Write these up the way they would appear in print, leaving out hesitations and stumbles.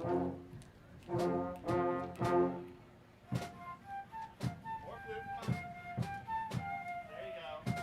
More flute, come on. There you go.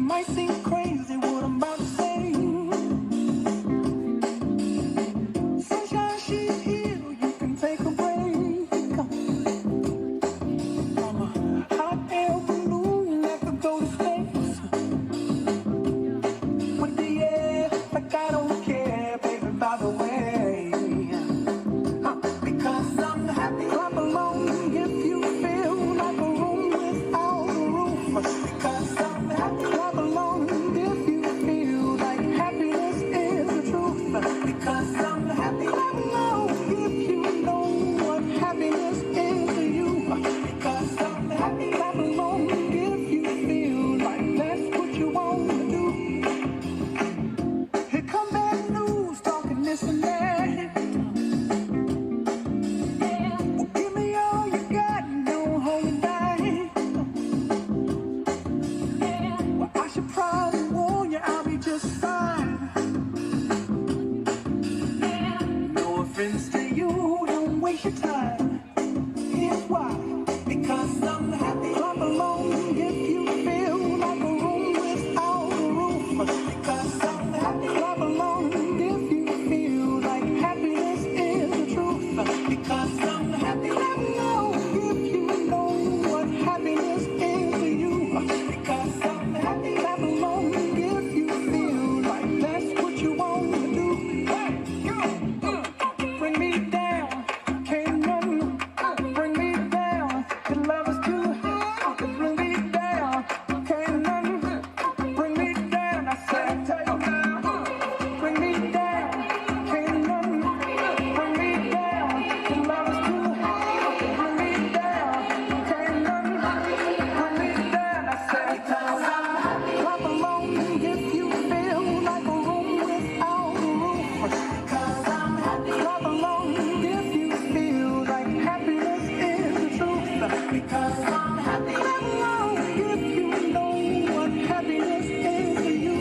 might seem crazy what I'm about to say. Sunshine, she's here, you can take a break. I'm a hot air balloon that could go to space. With the air, like I don't care, baby, by the way. Because I'm happy, clap along if you feel like a room without a roof. Because I'm happy, clap along if you feel like happiness is the truth. Because I'm happy, clap along if you know what happiness is to you. Because I'm happy, clap along if you feel like that's what you want to do. Here come bad news, talking this and that. Well, give me all you got and don't hold it back. Well, I should probably warn you, I'll be just fine. No offense to you, don't waste your time. Here's why. Because I'm happy, clap along if you feel like a room without a roof. Because I'm happy, clap along if you feel like happiness is the truth. Because I'm happy, clap along if you know what happiness is to you. Because I'm happy, clap along if you feel like that's what you want to do. Hey, go, bring me down, can't nothing bring me down. Your love is too high, bring me down, can't nothing bring me down. I said, take it down, bring me down, can't nothing bring me down. Your love is too high, bring me down, can't nothing bring me down. I said, because I'm happy, clap along if you feel like a room without a roof. Because I'm happy, clap along if you feel like happiness is the truth. Because I'm happy, clap along if you know what happiness is to you.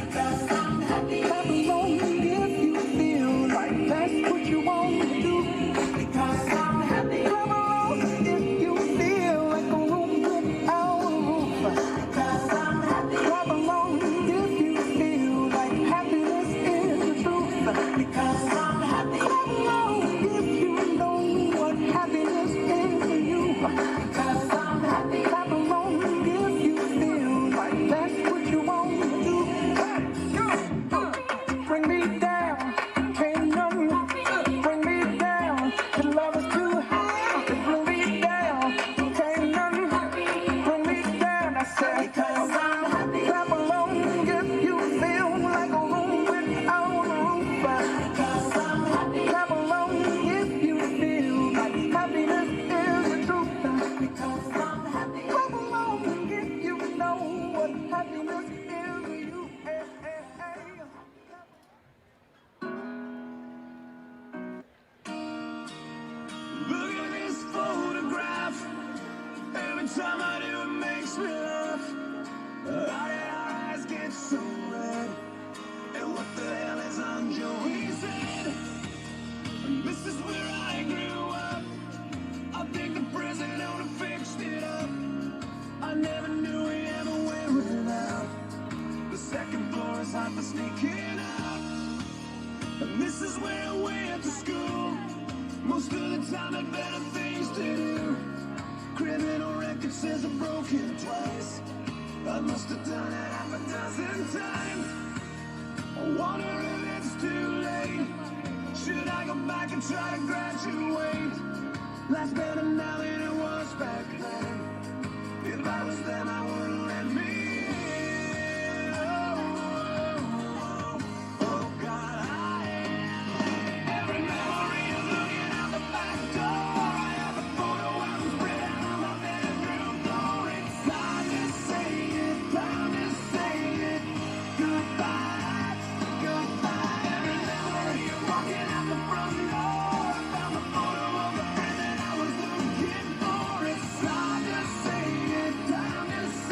Because I'm happy, clap along if you feel like that's what you want to do. Because I'm happy, clap along if you feel like a room without a roof. Because I'm happy, clap along if you feel like happiness is the truth. Because I'm happy, clap along if you know what happiness is to you. Because I'm happy, clap along if you feel like that's what you want to do. Hey, go, bring me down, can't nothing bring me down. Your love is too high, bring me down, can't nothing bring me down. I said, because I'm happy, clap along if you feel like a room without a roof. Because I'm happy, clap along if you feel like happiness is the truth. Because I'm happy, clap along if you know what happiness is to you. Hey, hey, hey. Look at this photograph. Every time I do, it makes me laugh. How did our eyes get so red? And what the hell is on Joey's head? And this is where I grew up. I think the president would have fixed it up. I never knew he ever went without. The second floor is hot for sneaking out. And this is where I went to school. Most of the time had better things to do. Criminal record says I've broken twice. I must have done it half a dozen times. I wonder if it's too late. Should I go back and try to graduate? Life's better now than it was back then. If I was them, I wouldn't let me in. Oh, God, every memory is looking out the back door. I have a photo album spread out on my bedroom floor. It's time to say it, time to say it. Goodbye, goodbye. Every memory of walking out the front door. I found the photo of the friend that I was looking for. It's time to say it, time to say it.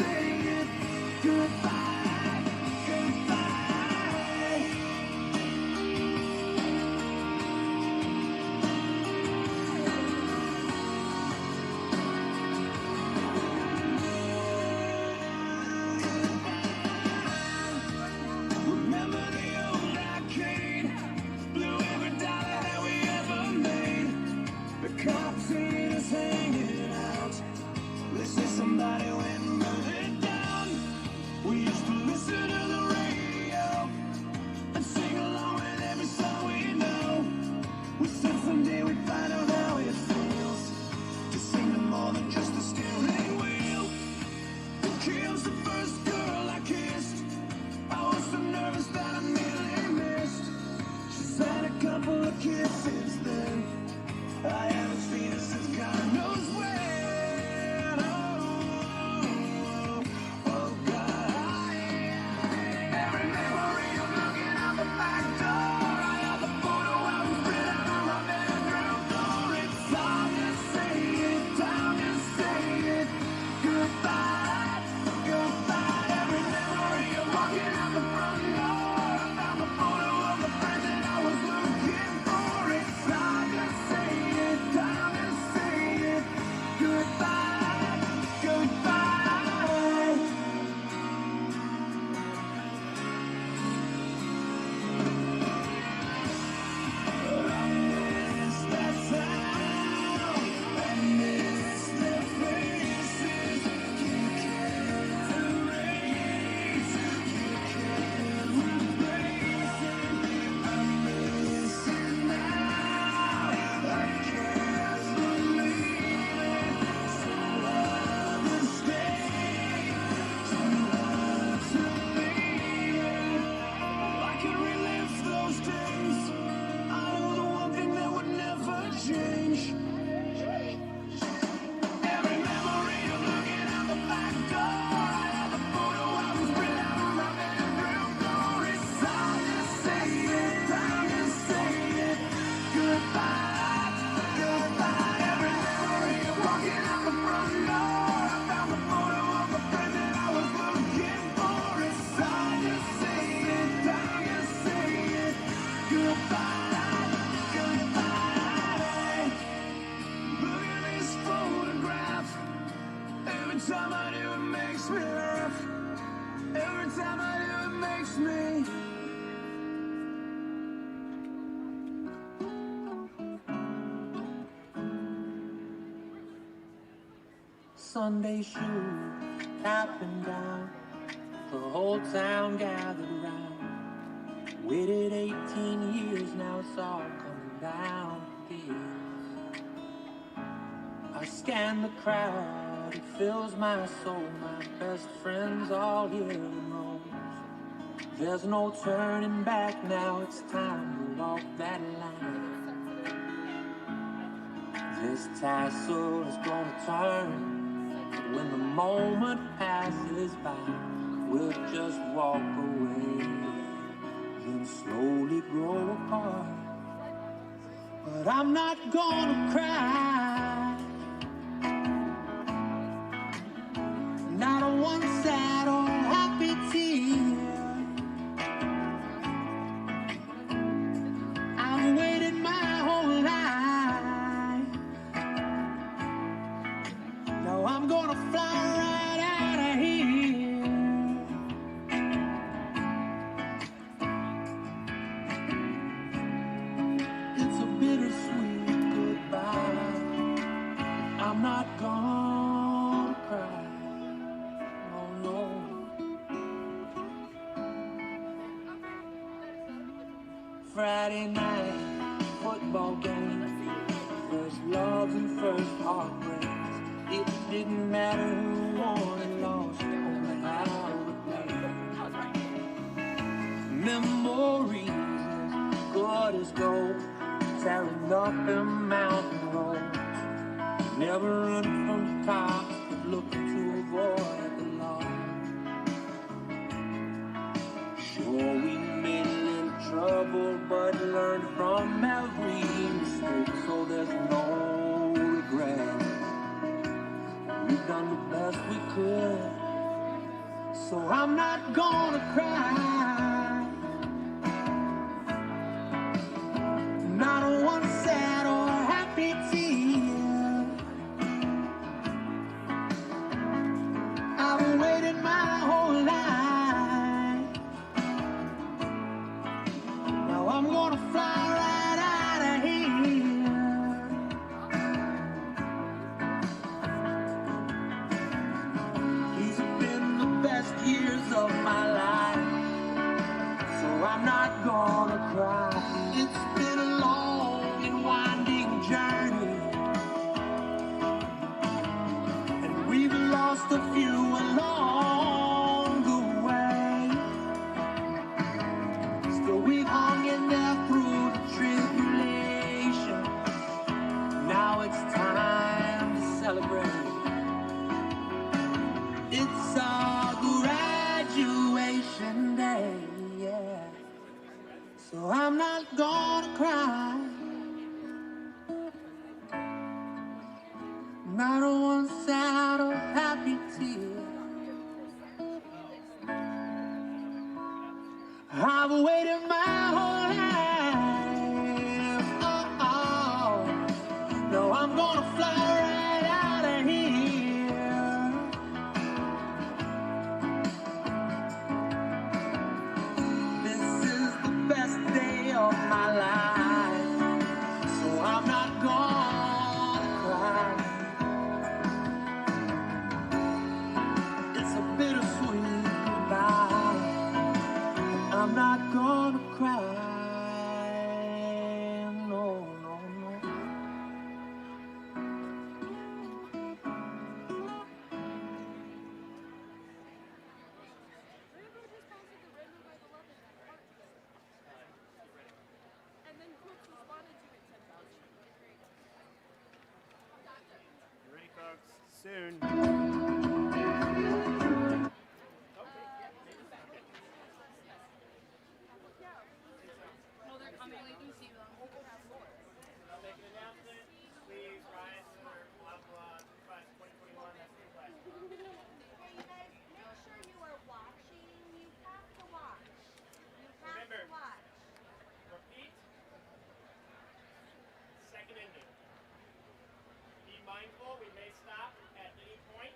time I do, it makes me laugh. Every time I do, it makes me. Sunday shoes, tapping down, the whole town gathered around. Waited 18 years, now it's all coming down to this. I scan the crowd, it fills my soul. My best friends all here in rows. There's no turning back now, it's time to walk that line. This tassel is gonna turn. When the moment passes by, we'll just walk away, then slowly grow apart. But I'm not gonna cry, not one sad or happy tear. I've waited my whole life. Now I'm gonna fly right out of here. It's a bittersweet goodbye. I'm not gonna cry. Oh no. Friday night, football game. First loves and first heartbreaks. It didn't matter who won and lost, only how to play. Memories as good as gold, tearing up them mountain roads. Never run from the cops, but looking to avoid the law. Sure, we made a little trouble, but learned from every mistake, so there's no regret. We've done the best we could, so I'm not gonna cry. Not one sad or happy tear. I've waited my whole life. Now I'm gonna fly right out of here. These have been the best years of my life, so I'm not gonna cry. It's been a long and winding journey, and we've lost a few along the way. Still we've hung in there through the tribulation. Now it's time to celebrate. It's our graduation day, yeah. So I'm not gonna cry, not one sad or happy tear. I've waited my whole life. Oh, oh. No, I'm gonna fly right out of here. This is the best day of my life, so I'm not gonna cry. It's a bittersweet goodbye. I'm not gonna cry. No, no, no. Rainbow just posted the Rainbow by the Love and that heart together. And then Brooks responded to it and said, You ready, folks? Soon. no, they're coming. I do see them. I'll make an announcement. Please rise for blah blah class 2021. That's the class. Hey, you guys, make sure you are watching. You have to watch. You have Remember. to watch. Repeat. Second ending. Be mindful. We may stop at any point.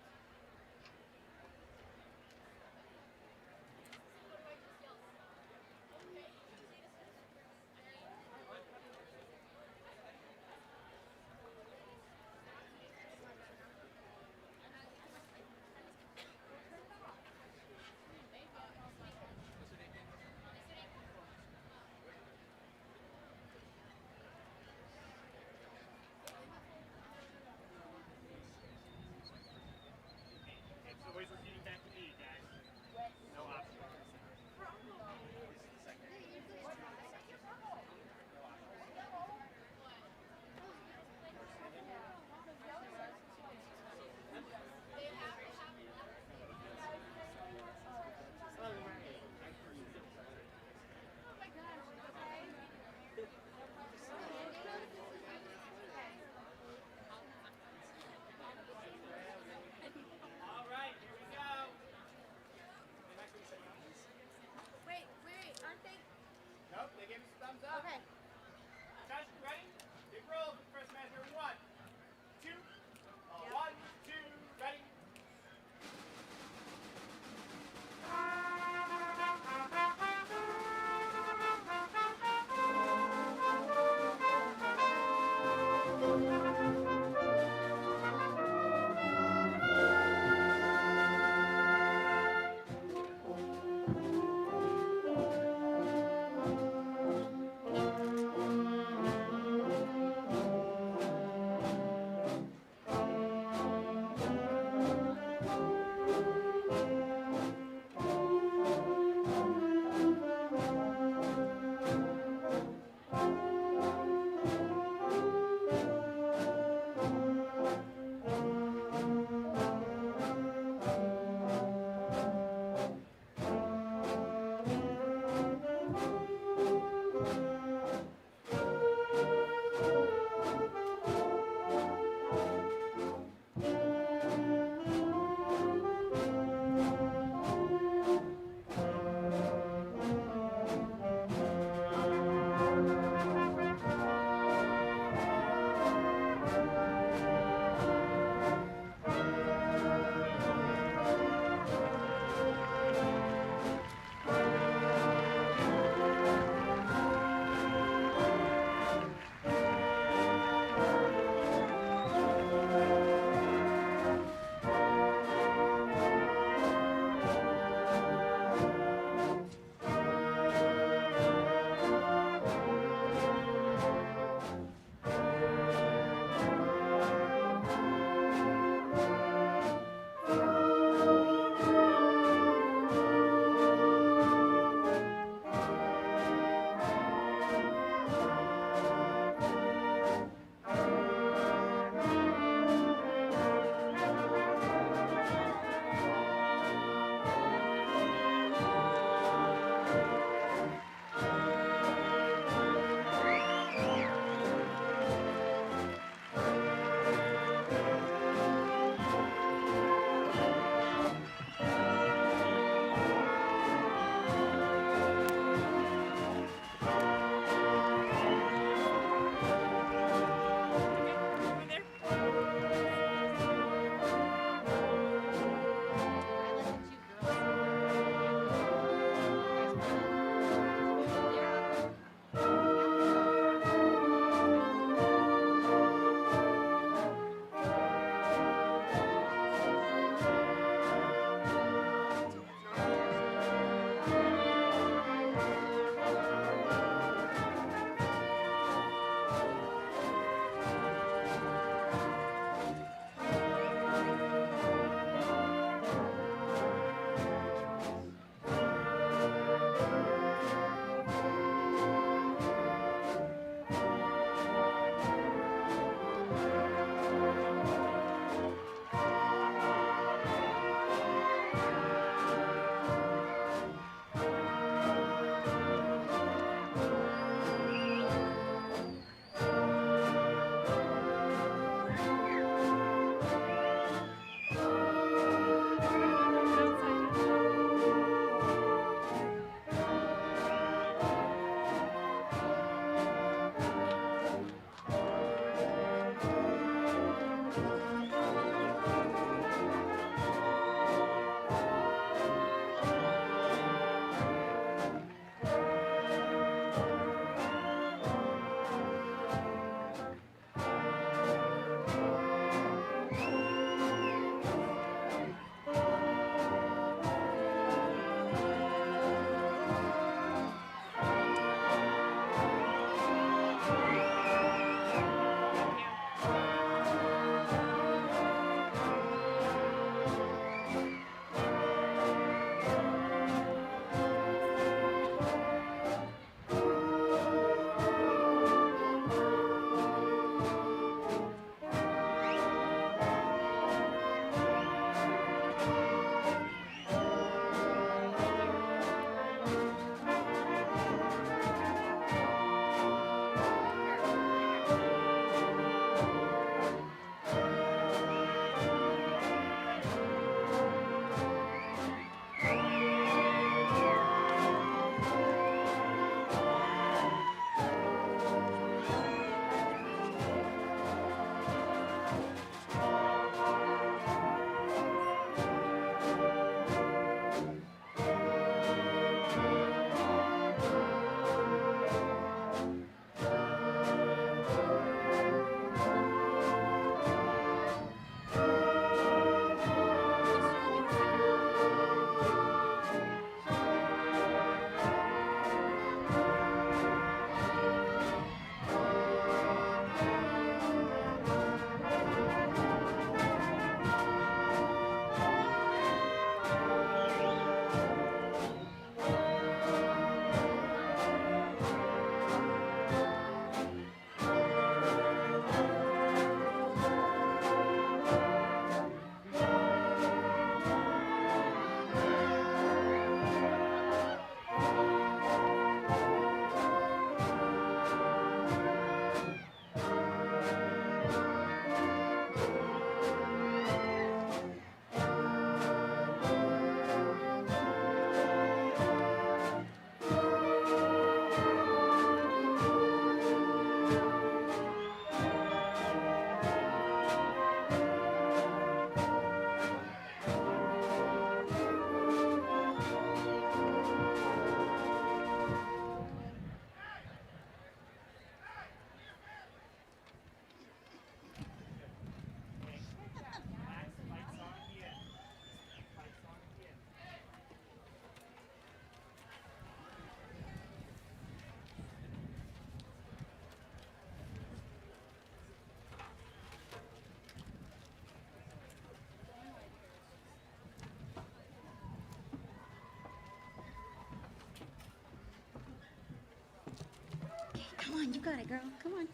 Come on, you got it, girl. Come on.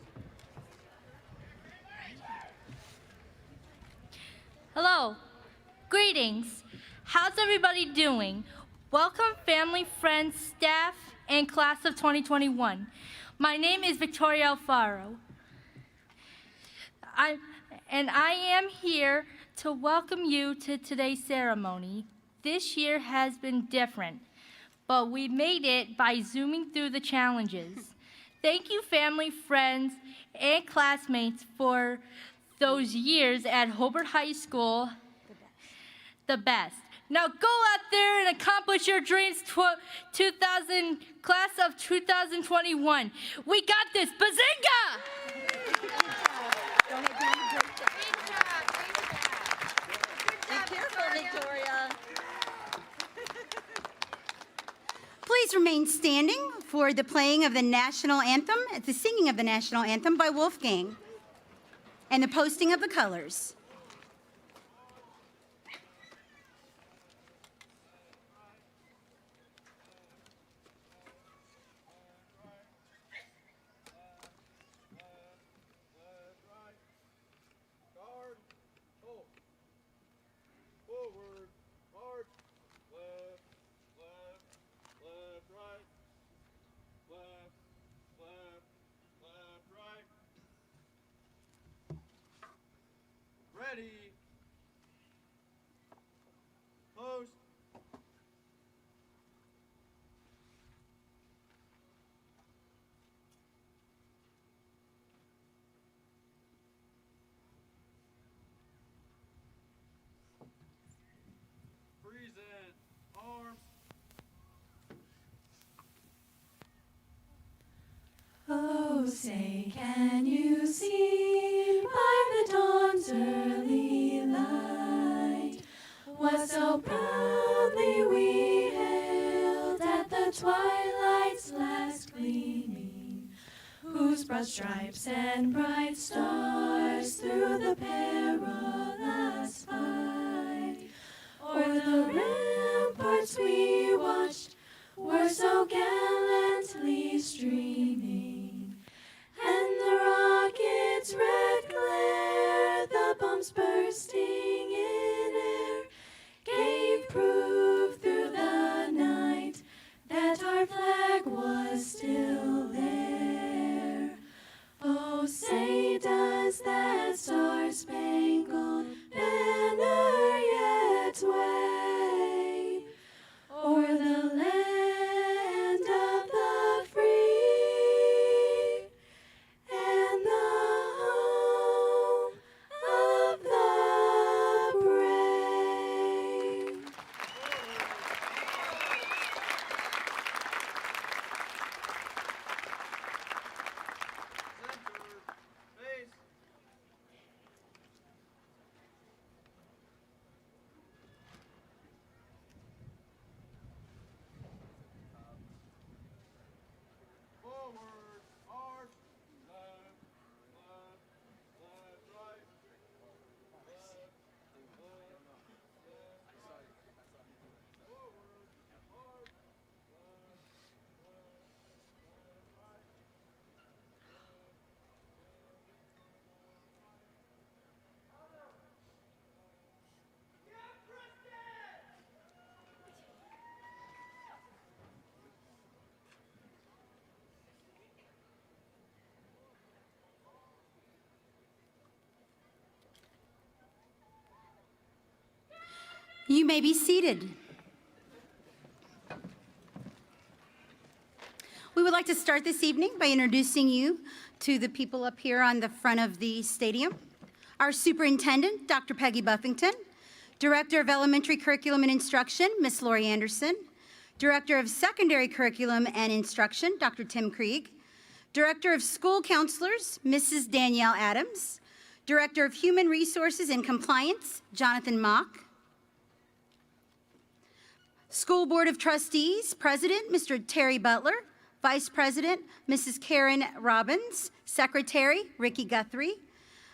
Hello, greetings. How's everybody doing? Welcome family, friends, staff, and class of 2021. My name is Victoria Alfaro. I am here to welcome you to today's ceremony. This year has been different, but we made it by zooming through the challenges. Thank you, family, friends, and classmates for those years at Hobart High School, the best. Now go out there and accomplish your dreams, class of 2021. We got this, bazinga! Be careful, Victoria. Please remain standing for the playing of the national anthem, the singing of the national anthem by Wolfgang, and the posting of the colors. Ready. Post. Present. Arms. Oh, say, can you see by the dawn's early light what so proudly we hailed at the twilight's last gleaming, whose broad stripes and bright stars through the perilous fight o'er the ramparts we watched were so gallantly streaming, and the rocket's red glare, the bombs bursting in air, gave proof through the night that our flag was still there. Oh, say, does that star-spangled banner yet wave o'er the land of the free and the home of the brave? Center. Face. Forward. March. Left. Left. Left. Right. Left. Left. Left. Right. Forward. March. Left. Left. Left. Right. You may be seated. We would like to start this evening by introducing you to the people up here on the front of the stadium. Our Superintendent, Dr. Peggy Buffington, Director of Elementary Curriculum and Instruction, Ms. Lori Anderson, Director of Secondary Curriculum and Instruction, Dr. Tim Krieg, Director of School Counselors, Mrs. Danielle Adams, Director of Human Resources and Compliance, Jonathan Mock, School Board of Trustees, President, Mr. Terry Butler, Vice President, Mrs. Karen Robbins, Secretary, Ricky Guthrie,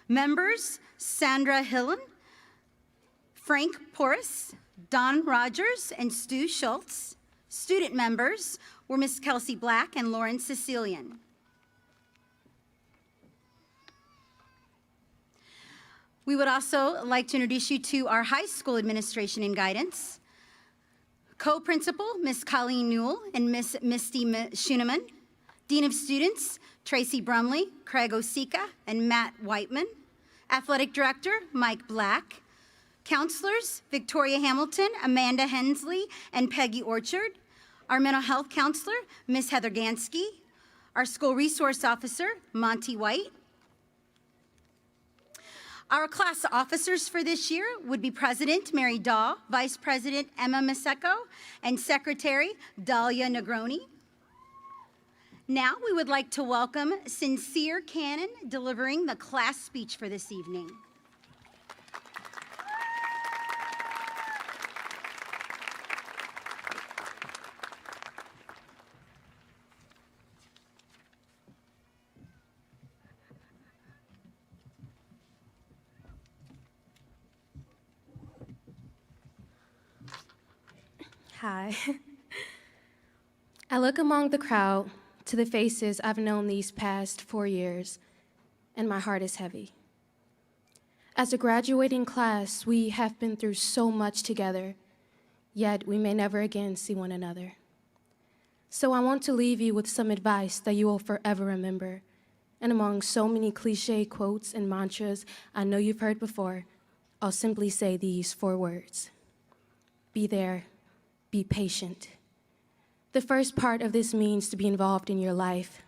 members, Sandra Hillen, Frank Porras, Don Rogers, and Stu Schultz. Student members were Miss Kelsey Black and Lauren Sicilian. We would also like to introduce you to our high school administration and guidance. Co-principal, Ms. Colleen Newell and Ms. Misty Schuneman. Dean of Students, Tracy Brumley, Craig Osika, and Matt Whiteman. Athletic Director, Mike Black. Counselors, Victoria Hamilton, Amanda Hensley, and Peggy Orchard. Our mental health counselor, Ms. Heather Gansky. Our school resource officer, Monty White. Our class officers for this year would be President Mary Daw, Vice President Emma Masecco, and Secretary Dahlia Negroni. Now we would like to welcome Sincere Cannon delivering the class speech for this evening. Hi. I look among the crowd to the faces I've known these past 4 years, and my heart is heavy. As a graduating class, we have been through so much together, yet we may never again see one another. So I want to leave you with some advice that you will forever remember. And among so many cliche quotes and mantras I know you've heard before, I'll simply say these 4 words. Be there, be patient. The first part of this means to be involved in your life.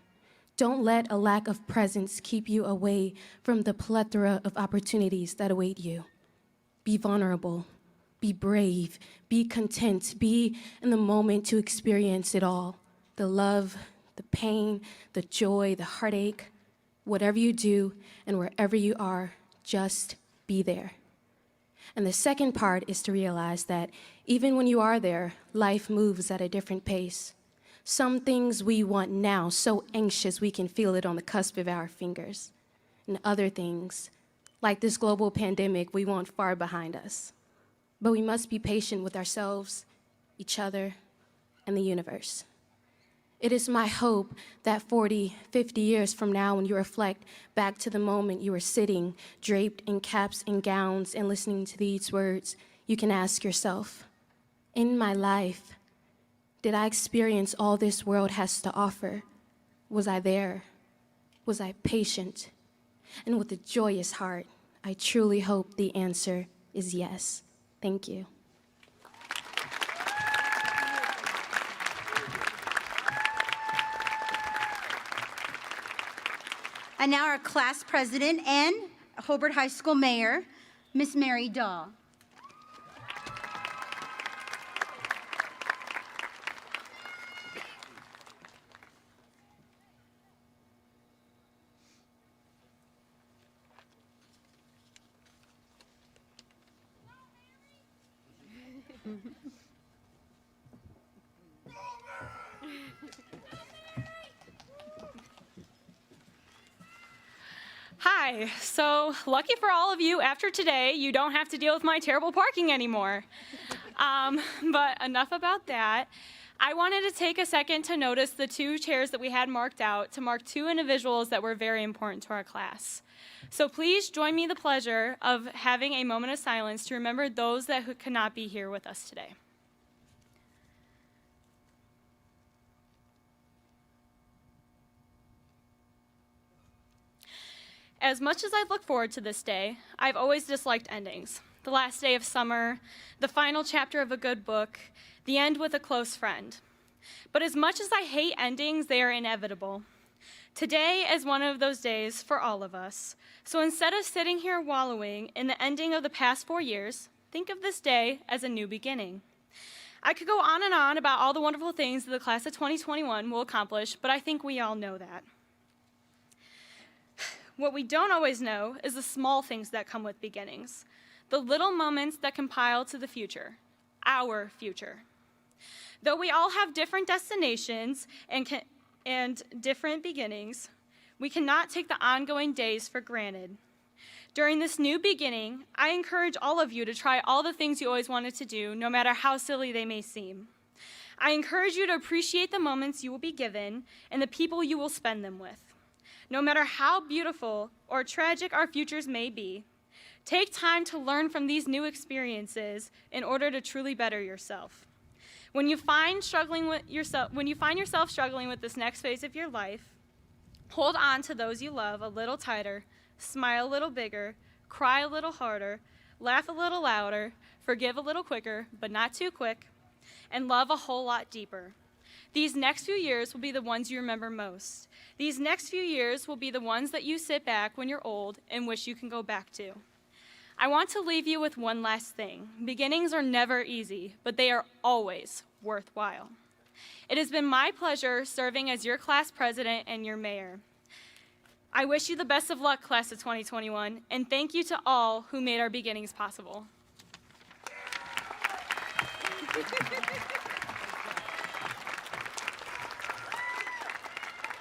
Don't let a lack of presence keep you away from the plethora of opportunities that await you. Be vulnerable, be brave, be content, be in the moment to experience it all. The love, the pain, the joy, the heartache, whatever you do and wherever you are, just be there. And the second part is to realize that even when you are there, life moves at a different pace. Some things we want now, so anxious we can feel it on the cusp of our fingers. And other things, like this global pandemic, we want far behind us. But we must be patient with ourselves, each other, and the universe. It is my hope that 40, 50 years from now, when you reflect back to the moment you were sitting, draped in caps and gowns, and listening to these words, you can ask yourself, in my life, did I experience all this world has to offer? Was I there? Was I patient? And with a joyous heart, I truly hope the answer is yes. Thank you. And now our class president and Hobart High School mayor, Miss Mary Daw. Hi, so lucky for all of you, after today, you don't have to deal with my terrible parking anymore. But enough about that. I wanted to take a second to notice the 2 chairs that we had marked out to mark 2 individuals that were very important to our class. So please join me in the pleasure of having a moment of silence to remember those that could not be here with us today. As much as I look forward to this day, I've always disliked endings. The last day of summer, the final chapter of a good book, the end with a close friend. But as much as I hate endings, they are inevitable. Today is one of those days for all of us. So instead of sitting here wallowing in the ending of the past 4 years, think of this day as a new beginning. I could go on and on about all the wonderful things that the class of 2021 will accomplish, but I think we all know that. What we don't always know is the small things that come with beginnings, the little moments that compile to the future, our future. Though we all have different destinations and different beginnings, we cannot take the ongoing days for granted. During this new beginning, I encourage all of you to try all the things you always wanted to do, no matter how silly they may seem. I encourage you to appreciate the moments you will be given and the people you will spend them with. No matter how beautiful or tragic our futures may be, Take time to learn from these new experiences in order to truly better yourself. When you find yourself struggling with this next phase of your life, hold on to those you love a little tighter, smile a little bigger, cry a little harder, laugh a little louder, forgive a little quicker, but not too quick, and love a whole lot deeper. These next few years will be the ones you remember most. These next few years will be the ones that you sit back when you're old and wish you can go back to. I want to leave you with one last thing. Beginnings are never easy, but they are always worthwhile. It has been my pleasure serving as your class president and your mayor. I wish you the best of luck, class of 2021, and thank you to all who made our beginnings possible.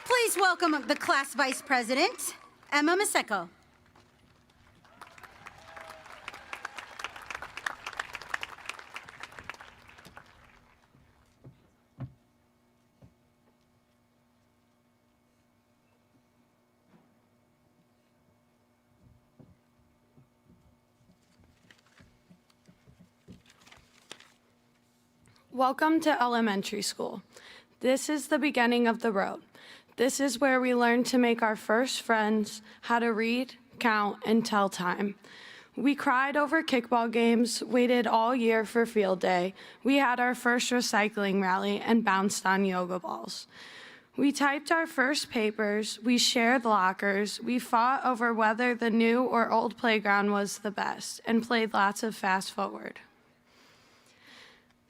Please welcome the class vice president, Emma Maseko. Welcome to elementary school. This is the beginning of the road. This is where we learn to make our first friends, how to read, count, and tell time. We cried over kickball games, waited all year for field day. We had our first recycling rally and bounced on yoga balls. We typed our first papers, we shared lockers, we fought over whether the new or old playground was the best, and played lots of fast forward.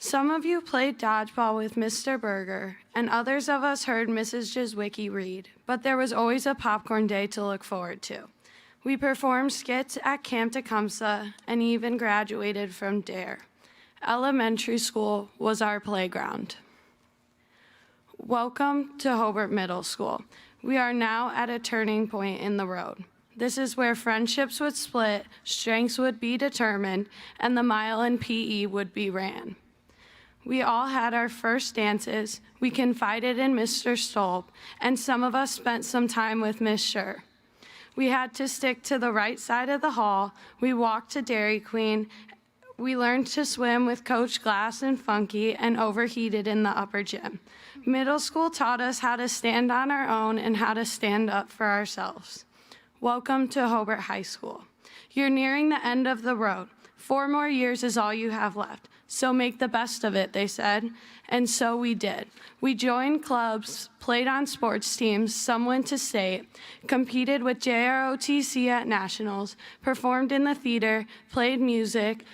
Some of you played dodgeball with Mr. Berger, and others of us heard Mrs. Jizwicki read, but there was always a popcorn day to look forward to. We performed skits at Camp Tecumseh and even graduated from DARE. Elementary school was our playground. Welcome to Hobart Middle School. We are now at a turning point in the road. This is where friendships would split, strengths would be determined, and the mile in PE would be ran. We all had our first dances, we confided in Mr. Stolp, and some of us spent some time with Miss Scher. We had to stick to the right side of the hall, we walked to Dairy Queen, we learned to swim with Coach Glass and Funky and overheated in the upper gym. Middle school taught us how to stand on our own and how to stand up for ourselves. Welcome to Hobart High School. You're nearing the end of the road. 4 more years is all you have left. So make the best of it, they said, and so we did. We joined clubs, played on sports teams, some went to state, competed with JROTC at nationals, performed in the theater, played music.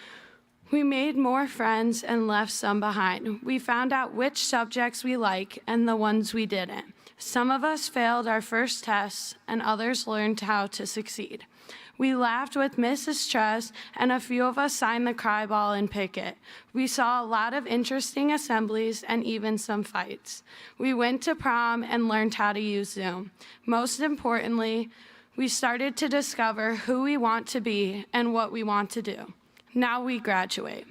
We made more friends and left some behind. We found out which subjects we like and the ones we didn't. Some of us failed our first tests and others learned how to succeed. We laughed with Mrs. Tress, and a few of us signed the cry ball and picket. We saw a lot of interesting assemblies and even some fights. We went to prom and learned how to use Zoom. Most importantly, we started to discover who we want to be and what we want to do. Now we graduate.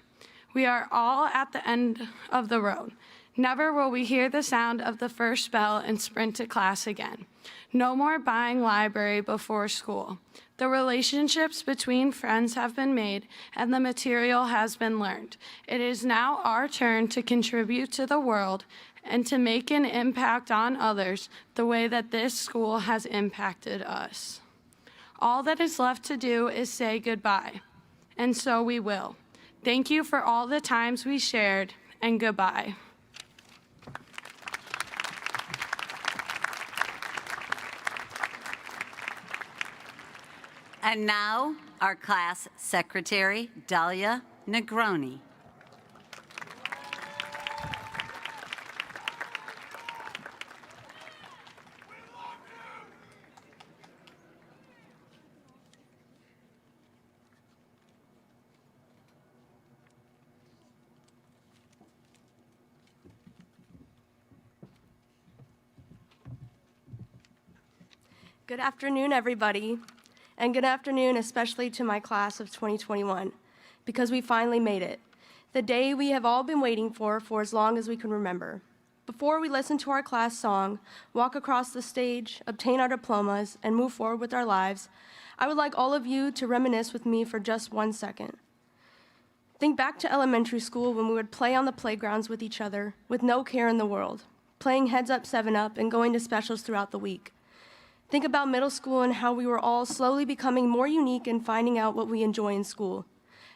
We are all at the end of the road. Never will we hear the sound of the first bell and sprint to class again. No more buying library before school. The relationships between friends have been made and the material has been learned. It is now our turn to contribute to the world and to make an impact on others the way that this school has impacted us. All that is left to do is say goodbye, and so we will. Thank you for all the times we shared, and goodbye. And now, our class secretary, Dahlia Negroni. Good afternoon, everybody. And good afternoon, especially to my class of 2021, because we finally made it. The day we have all been waiting for as long as we can remember. Before we listen to our class song, walk across the stage, obtain our diplomas, and move forward with our lives, I would like all of you to reminisce with me for just 1 second. Think back to elementary school when we would play on the playgrounds with each other with no care in the world, playing Heads Up, 7 Up, and going to specials throughout the week. Think about middle school and how we were all slowly becoming more unique and finding out what we enjoy in school.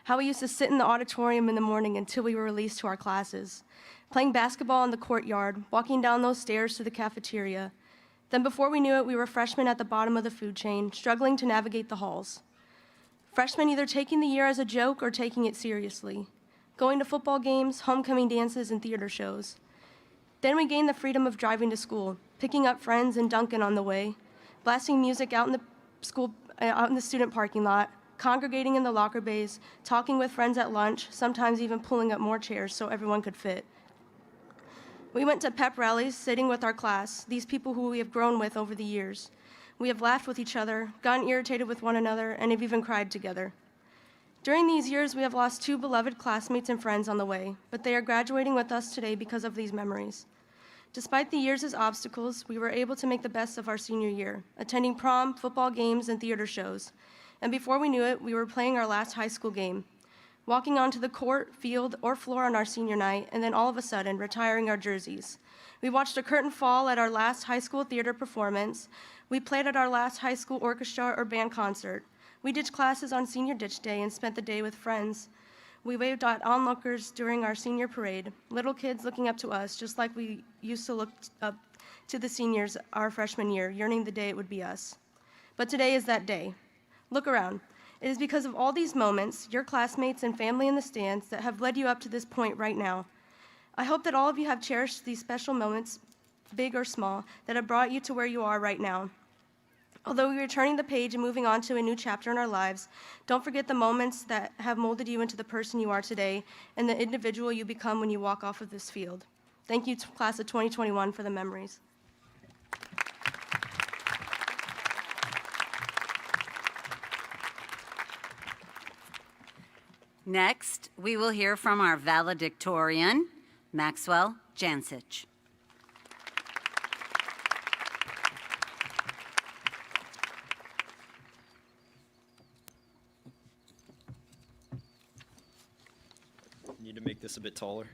How we used to sit in the auditorium in the morning until we were released to our classes, playing basketball in the courtyard, walking down those stairs to the cafeteria. Then before we knew it, we were freshmen at the bottom of the food chain, struggling to navigate the halls. Freshmen either taking the year as a joke or taking it seriously, going to football games, homecoming dances, and theater shows. Then we gained the freedom of driving to school, picking up friends and Duncan on the way, blasting music out in the student parking lot, congregating in the locker bays, talking with friends at lunch, sometimes even pulling up more chairs so everyone could fit. We went to pep rallies, sitting with our class, these people who we have grown with over the years. We have laughed with each other, gotten irritated with one another, and have even cried together. During these years, we have lost 2 beloved classmates and friends on the way, but they are graduating with us today because of these memories. Despite the years' obstacles, we were able to make the best of our senior year, attending prom, football games, and theater shows. And before we knew it, we were playing our last high school game, walking onto the court, field, or floor on our senior night, and then all of a sudden, retiring our jerseys. We watched a curtain fall at our last high school theater performance. We played at our last high school orchestra or band concert. We ditched classes on senior ditch day and spent the day with friends. We waved at onlookers during our senior parade, little kids looking up to us just like we used to look up to the seniors our freshman year, yearning the day it would be us. But today is that day. Look around. It is because of all these moments, your classmates and family in the stands, that have led you up to this point right now. I hope that all of you have cherished these special moments, big or small, that have brought you to where you are right now. Although we are turning the page and moving on to a new chapter in our lives, don't forget the moments that have molded you into the person you are today and the individual you become when you walk off of this field. Thank you, class of 2021, for the memories. Next, we will hear from our valedictorian, Maxwell Jansich. Need to make this a bit taller.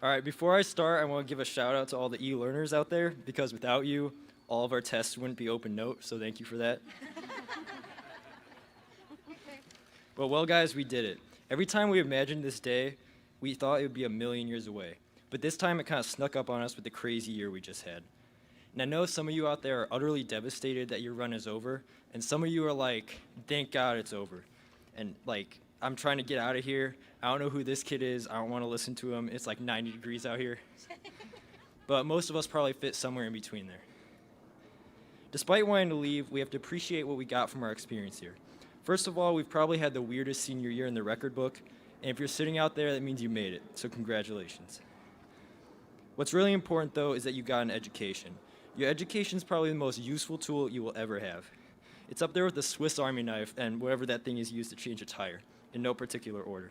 All right, before I start, I want to give a shout out to all the e-learners out there, because without you, all of our tests wouldn't be open note, so thank you for that. But well, guys, we did it. Every time we imagined this day, we thought it would be a million years away. But this time it kind of snuck up on us with the crazy year we just had. And I know some of you out there are utterly devastated that your run is over, and some of you are like, thank God it's over. And like, I'm trying to get out of here. I don't know who this kid is. I don't want to listen to him. It's like 90 degrees out here. But most of us probably fit somewhere in between there. Despite wanting to leave, we have to appreciate what we got from our experience here. First of all, we've probably had the weirdest senior year in the record book, and if you're sitting out there, that means you made it, so congratulations. What's really important, though, is that you got an education. Your education is probably the most useful tool you will ever have. It's up there with the Swiss Army knife and whatever that thing is used to change a tire, in no particular order.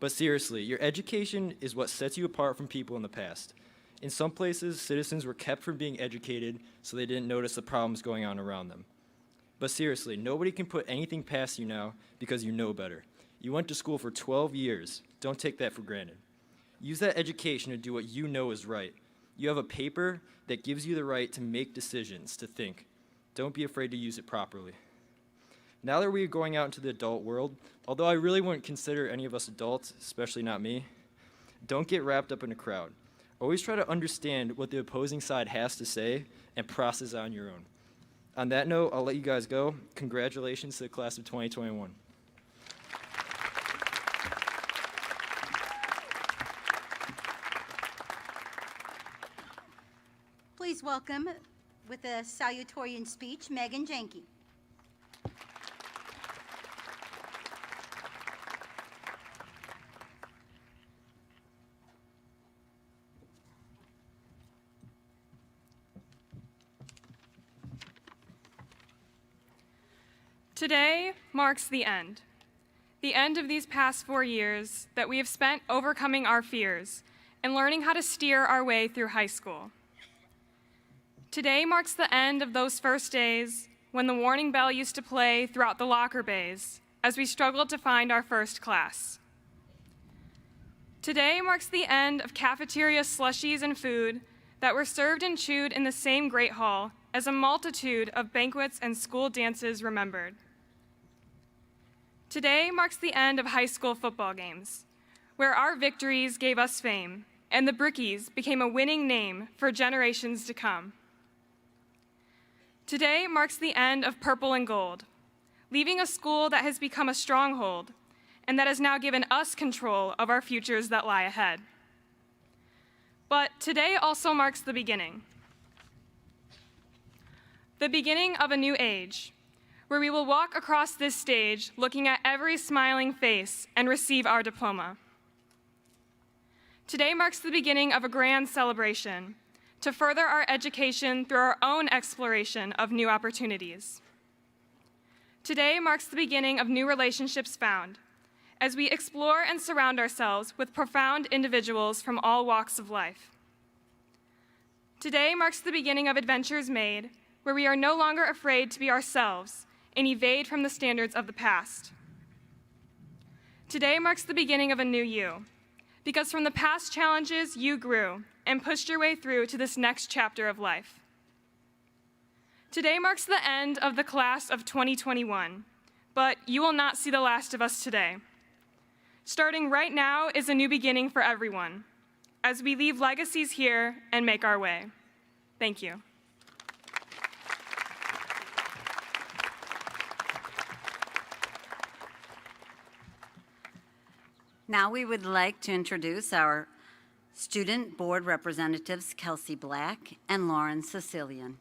But seriously, your education is what sets you apart from people in the past. In some places, citizens were kept from being educated so they didn't notice the problems going on around them. But seriously, nobody can put anything past you now because you know better. You went to school for 12 years. Don't take that for granted. Use that education to do what you know is right. You have a paper that gives you the right to make decisions, to think. Don't be afraid to use it properly. Now that we are going out into the adult world, although I really wouldn't consider any of us adults, especially not me, don't get wrapped up in a crowd. Always try to understand what the opposing side has to say and process it on your own. On that note, I'll let you guys go. Congratulations to the class of 2021. Please welcome, with a salutatorian speech, Megan Janke. Today marks the end of these past 4 years that we have spent overcoming our fears and learning how to steer our way through high school. Today marks the end of those first days when the warning bell used to play throughout the locker bays as we struggled to find our first class. Today marks the end of cafeteria slushies and food that were served and chewed in the same great hall as a multitude of banquets and school dances remembered. Today marks the end of high school football games, where our victories gave us fame, and the Brickies became a winning name for generations to come. Today marks the end of purple and gold, leaving a school that has become a stronghold and that has now given us control of our futures that lie ahead. But today also marks the beginning of a new age, where we will walk across this stage looking at every smiling face and receive our diploma. Today marks the beginning of a grand celebration to further our education through our own exploration of new opportunities. Today marks the beginning of new relationships found as we explore and surround ourselves with profound individuals from all walks of life. Today marks the beginning of adventures made where we are no longer afraid to be ourselves and evade from the standards of the past. Today marks the beginning of a new you, because from the past challenges you grew and pushed your way through to this next chapter of life. Today marks the end of the class of 2021, but you will not see the last of us today. Starting right now is a new beginning for everyone, as we leave legacies here and make our way. Thank you. Now we would like to introduce our student board representatives, Kelsey Black and Lauren Sicilian.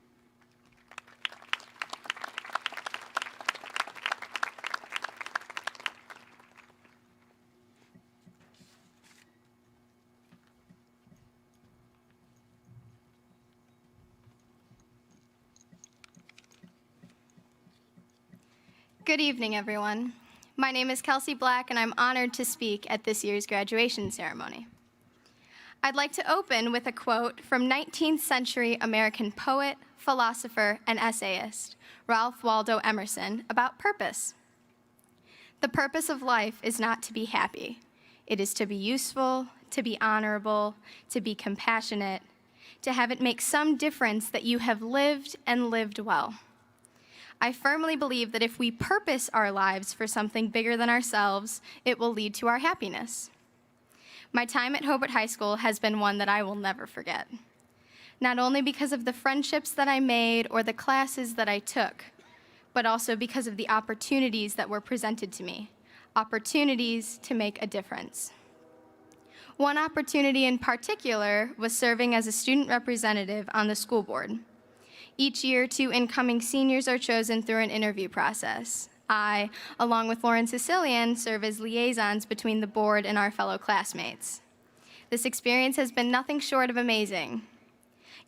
Good evening, everyone. My name is Kelsey Black, and I'm honored to speak at this year's graduation ceremony. I'd like to open with a quote from 19th century American poet, philosopher, and essayist Ralph Waldo Emerson about purpose. The purpose of life is not to be happy. It is to be useful, to be honorable, to be compassionate, to have it make some difference that you have lived and lived well. I firmly believe that if we purpose our lives for something bigger than ourselves, it will lead to our happiness. My time at Hobart High School has been one that I will never forget, not only because of the friendships that I made or the classes that I took, but also because of the opportunities that were presented to me, opportunities to make a difference. One opportunity in particular was serving as a student representative on the school board. Each year, 2 incoming seniors are chosen through an interview process. I, along with Lauren Sicilian, serve as liaisons between the board and our fellow classmates. This experience has been nothing short of amazing.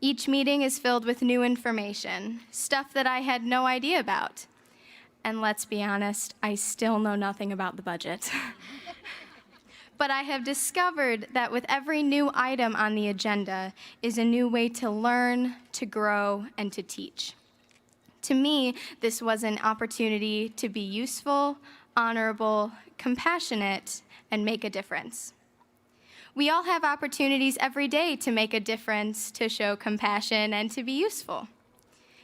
Each meeting is filled with new information, stuff that I had no idea about. And let's be honest, I still know nothing about the budget. But I have discovered that with every new item on the agenda is a new way to learn, to grow, and to teach. To me, this was an opportunity to be useful, honorable, compassionate, and make a difference. We all have opportunities every day to make a difference, to show compassion, and to be useful.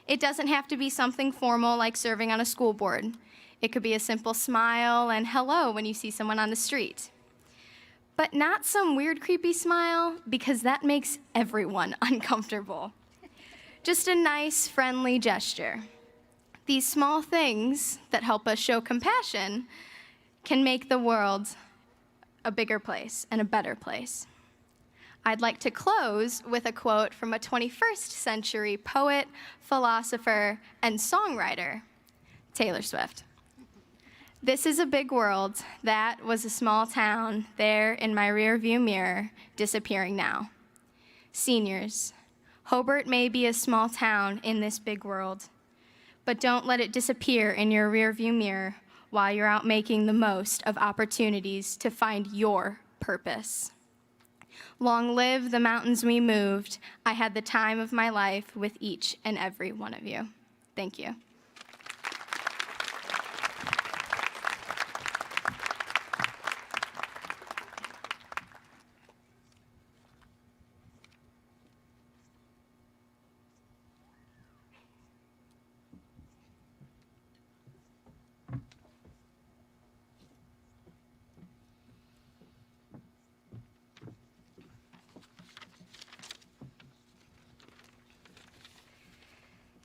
It doesn't have to be something formal like serving on a school board. It could be a simple smile and hello when you see someone on the street. But not some weird, creepy smile, because that makes everyone uncomfortable. Just a nice, friendly gesture. These small things that help us show compassion can make the world a bigger place and a better place. I'd like to close with a quote from a 21st century poet, philosopher, and songwriter, Taylor Swift. This is a big world. That was a small town there in my rearview mirror, disappearing now. Seniors, Hobart may be a small town in this big world, but don't let it disappear in your rearview mirror while you're out making the most of opportunities to find your purpose. Long live the mountains we moved. I had the time of my life with each and every one of you. Thank you.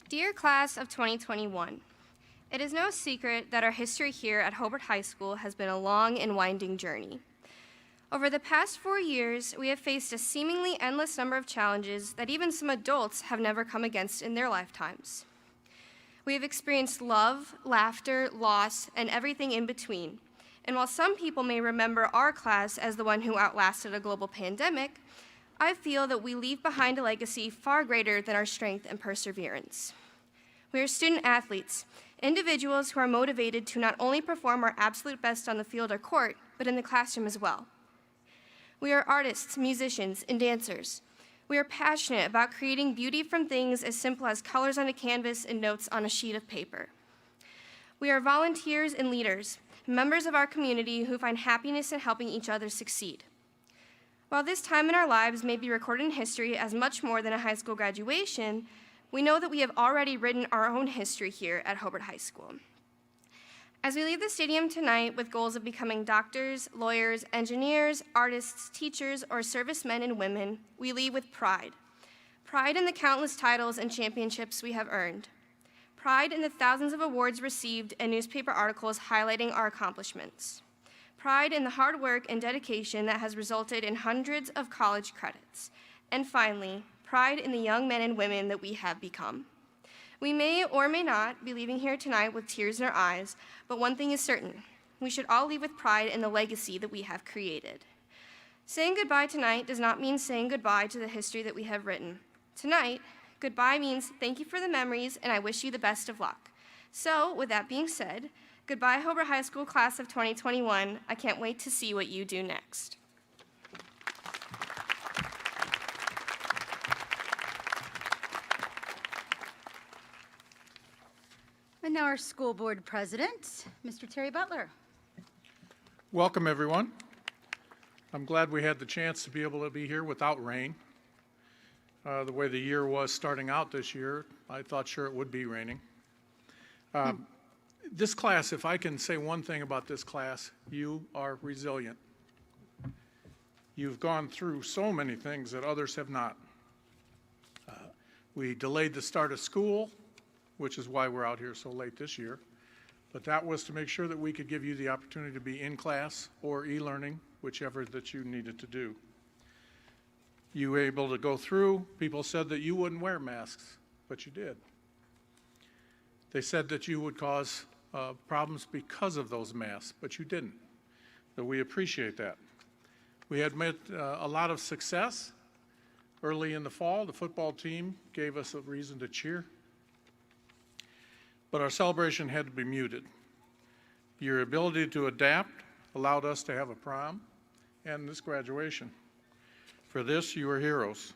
Dear class of 2021, it is no secret that our history here at Hobart High School has been a long and winding journey. Over the past 4 years, we have faced a seemingly endless number of challenges that even some adults have never come against in their lifetimes. We have experienced love, laughter, loss, and everything in between. And while some people may remember our class as the one who outlasted a global pandemic, I feel that we leave behind a legacy far greater than our strength and perseverance. We are student athletes, individuals who are motivated to not only perform our absolute best on the field or court, but in the classroom as well. We are artists, musicians, and dancers. We are passionate about creating beauty from things as simple as colors on a canvas and notes on a sheet of paper. We are volunteers and leaders, members of our community who find happiness in helping each other succeed. While this time in our lives may be recorded in history as much more than a high school graduation, we know that we have already written our own history here at Hobart High School. As we leave the stadium tonight with goals of becoming doctors, lawyers, engineers, artists, teachers, or servicemen and women, we leave with pride. Pride in the countless titles and championships we have earned. Pride in the thousands of awards received and newspaper articles highlighting our accomplishments. Pride in the hard work and dedication that has resulted in hundreds of college credits. And finally, pride in the young men and women that we have become. We may or may not be leaving here tonight with tears in our eyes, but one thing is certain. We should all leave with pride in the legacy that we have created. Saying goodbye tonight does not mean saying goodbye to the history that we have written. Tonight, goodbye means thank you for the memories and I wish you the best of luck. So, with that being said, goodbye Hobart High School class of 2021. I can't wait to see what you do next. And now our school board president, Mr. Terry Butler. Welcome, everyone. I'm glad we had the chance to be able to be here without rain. The way the year was starting out this year, I thought sure it would be raining. This class, if I can say one thing about this class, you are resilient. You've gone through so many things that others have not. We delayed the start of school, which is why we're out here so late this year. But that was to make sure that we could give you the opportunity to be in class or e-learning, whichever that you needed to do. You were able to go through. People said that you wouldn't wear masks, but you did. They said that you would cause problems because of those masks, but you didn't. So we appreciate that. We had met a lot of success. Early in the fall, the football team gave us a reason to cheer. But our celebration had to be muted. Your ability to adapt allowed us to have a prom and this graduation. For this, you are heroes.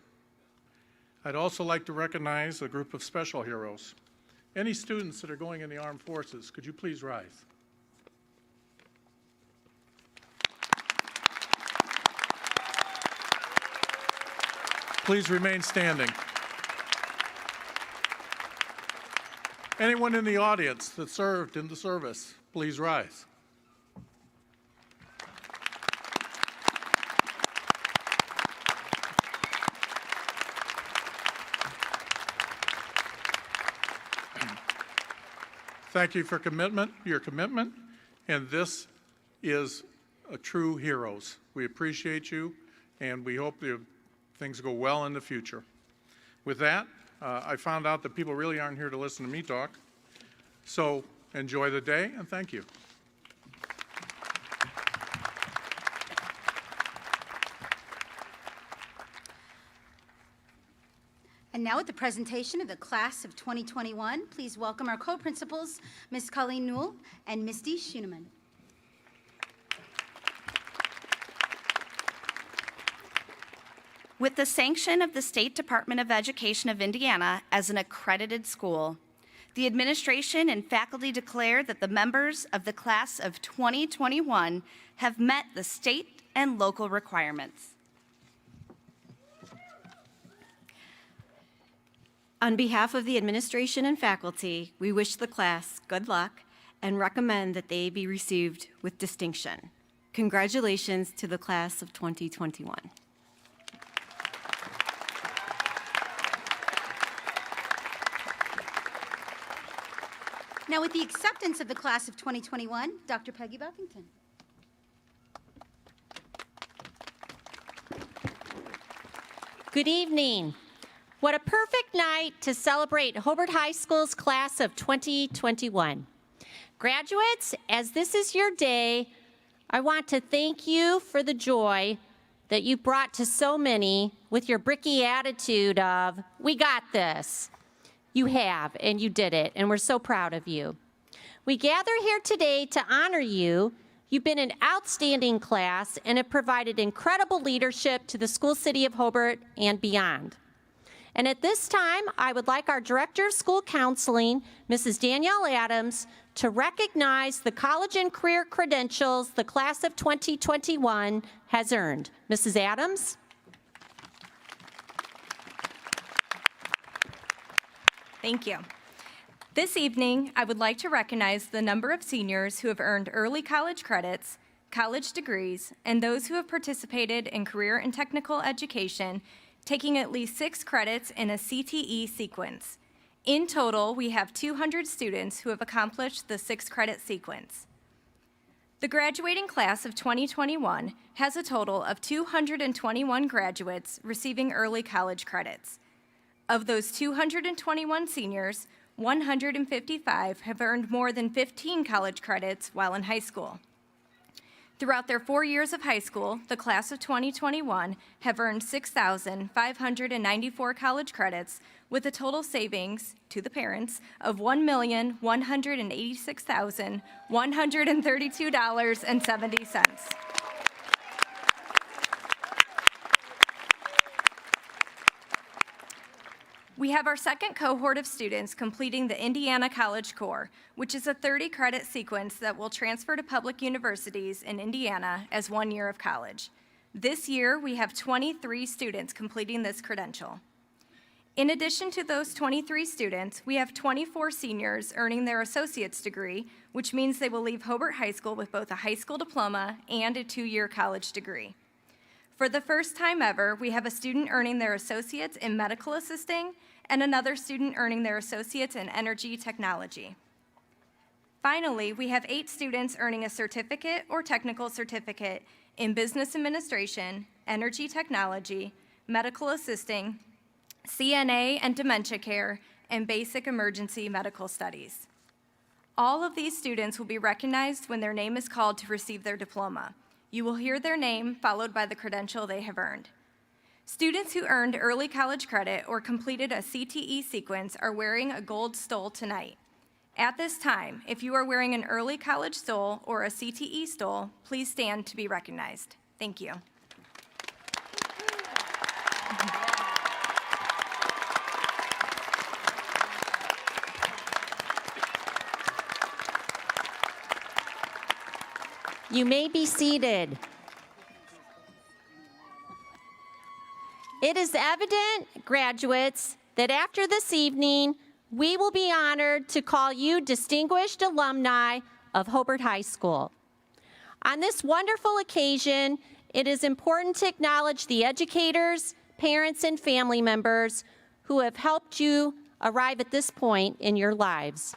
I'd also like to recognize a group of special heroes. Any students that are going in the armed forces, could you please rise? Please remain standing. Anyone in the audience that served in the service, please rise. Thank you for your commitment, and this is a true heroes. We appreciate you, and we hope that things go well in the future. With that, I found out that people really aren't here to listen to me talk, so enjoy the day, and thank you. And now with the presentation of the class of 2021, please welcome our co-principals, Ms. Colleen Newell and Misty Schooneman. with the sanction of the State Department of Education of Indiana as an accredited school. The administration and faculty declare that the members of the class of 2021 have met the state and local requirements. On behalf of the administration and faculty, we wish the class good luck and recommend that they be received with distinction. Congratulations to the class of 2021. Now, with the acceptance of the class of 2021, Dr. Peggy Buffington. Good evening. What a perfect night to celebrate Hobart High School's class of 2021. Graduates, as this is your day, I want to thank you for the joy that you brought to so many with your bricky attitude of, we got this. You have, and you did it, and we're so proud of you. We gather here today to honor you. You've been an outstanding class and have provided incredible leadership to the school city of Hobart and beyond. And at this time, I would like our Director of School Counseling, Mrs. Danielle Adams, to recognize the college and career credentials the class of 2021 has earned. Mrs. Adams? Thank you. This evening, I would like to recognize the number of seniors who have earned early college credits, college degrees, and those who have participated in career and technical education, taking at least 6 credits in a CTE sequence. In total, we have 200 students who have accomplished the 6-credit sequence. The graduating class of 2021 has a total of 221 graduates receiving early college credits. Of those 221 seniors, 155 have earned more than 15 college credits while in high school. Throughout their 4 years of high school, the class of 2021 have earned 6,594 college credits with a total savings to the parents of $1,186,132.70. We have our second cohort of students completing the Indiana College Core, which is a 30-credit sequence that will transfer to public universities in Indiana as 1 year of college. This year, we have 23 students completing this credential. In addition to those 23 students, we have 24 seniors earning their associate's degree, which means they will leave Hobart High School with both a high school diploma and a 2-year college degree. For the first time ever, we have a student earning their associate's in medical assisting and another student earning their associate's in energy technology. Finally, we have 8 students earning a certificate or technical certificate in business administration, energy technology, medical assisting, CNA and dementia care, and basic emergency medical studies. All of these students will be recognized when their name is called to receive their diploma. You will hear their name followed by the credential they have earned. Students who earned early college credit or completed a CTE sequence are wearing a gold stole tonight. At this time, if you are wearing an early college stole or a CTE stole, please stand to be recognized. Thank you. You may be seated. It is evident, graduates, that after this evening, we will be honored to call you distinguished alumni of Hobart High School. On this wonderful occasion, it is important to acknowledge the educators, parents, and family members who have helped you arrive at this point in your lives.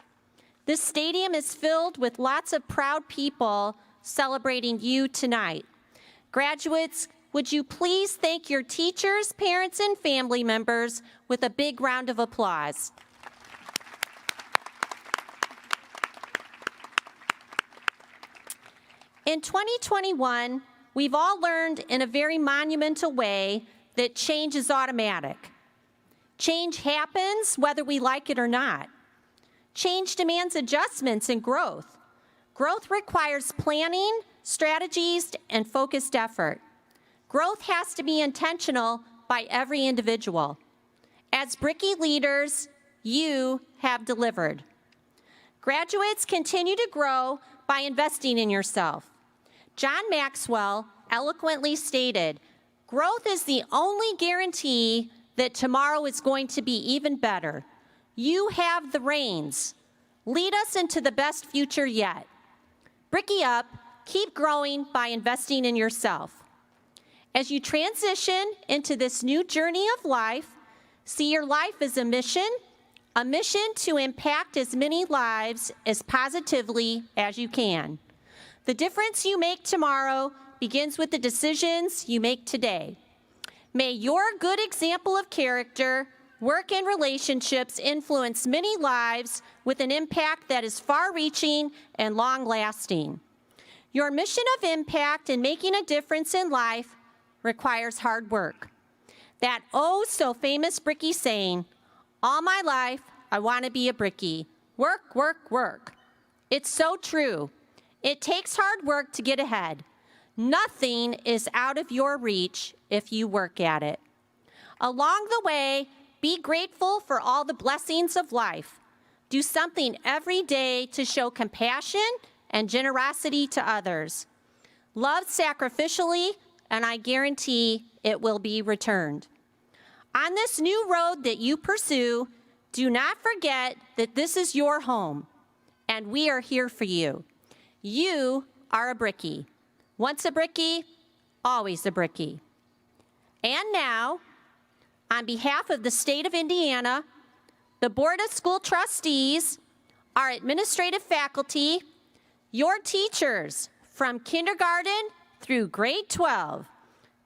This stadium is filled with lots of proud people celebrating you tonight. Graduates, would you please thank your teachers, parents, and family members with a big round of applause? In 2021, we've all learned in a very monumental way that change is automatic. Change happens whether we like it or not. Change demands adjustments and growth. Growth requires planning, strategies, and focused effort. Growth has to be intentional, by every individual. As Bricky leaders, you have delivered. Graduates continue to grow by investing in yourself. John Maxwell eloquently stated, "Growth is the only guarantee that tomorrow is going to be even better." You have the reins. Lead us into the best future yet. Bricky up, keep growing by investing in yourself. As you transition into this new journey of life, see your life as a mission to impact as many lives as positively as you can. The difference you make tomorrow begins with the decisions you make today. May your good example of character, work, and relationships influence many lives with an impact that is far-reaching and long-lasting. Your mission of impact and making a difference in life requires hard work. That oh-so-famous Bricky saying, "All my life, I want to be a Bricky. Work, work, work." It's so true. It takes hard work to get ahead. Nothing is out of your reach if you work at it. Along the way, be grateful for all the blessings of life. Do something every day to show compassion and generosity to others. Love sacrificially, and I guarantee it will be returned. On this new road that you pursue, do not forget that this is your home, and we are here for you. You are a Bricky. Once a Bricky, always a Bricky. And now, on behalf of the state of Indiana, the Board of School Trustees, our administrative faculty, your teachers from kindergarten through grade 12,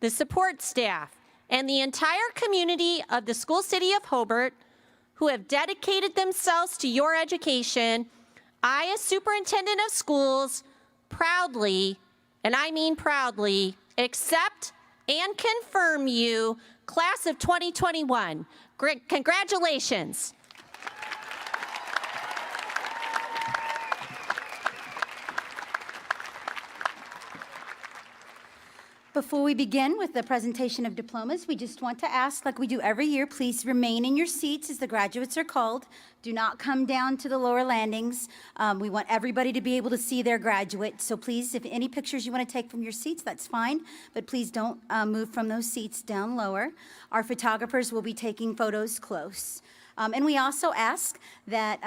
the support staff, and the entire community of the school city of Hobart who have dedicated themselves to your education, I, as superintendent of schools, proudly, and I mean proudly, accept and confirm you, class of 2021. Congratulations. Before we begin with the presentation of diplomas, we just want to ask, like we do every year, please remain in your seats as the graduates are called. Do not come down to the lower landings. We want everybody to be able to see their graduate. So please, if any pictures you want to take from your seats, that's fine. But please don't move from those seats down lower. Our photographers will be taking photos close. And we also ask that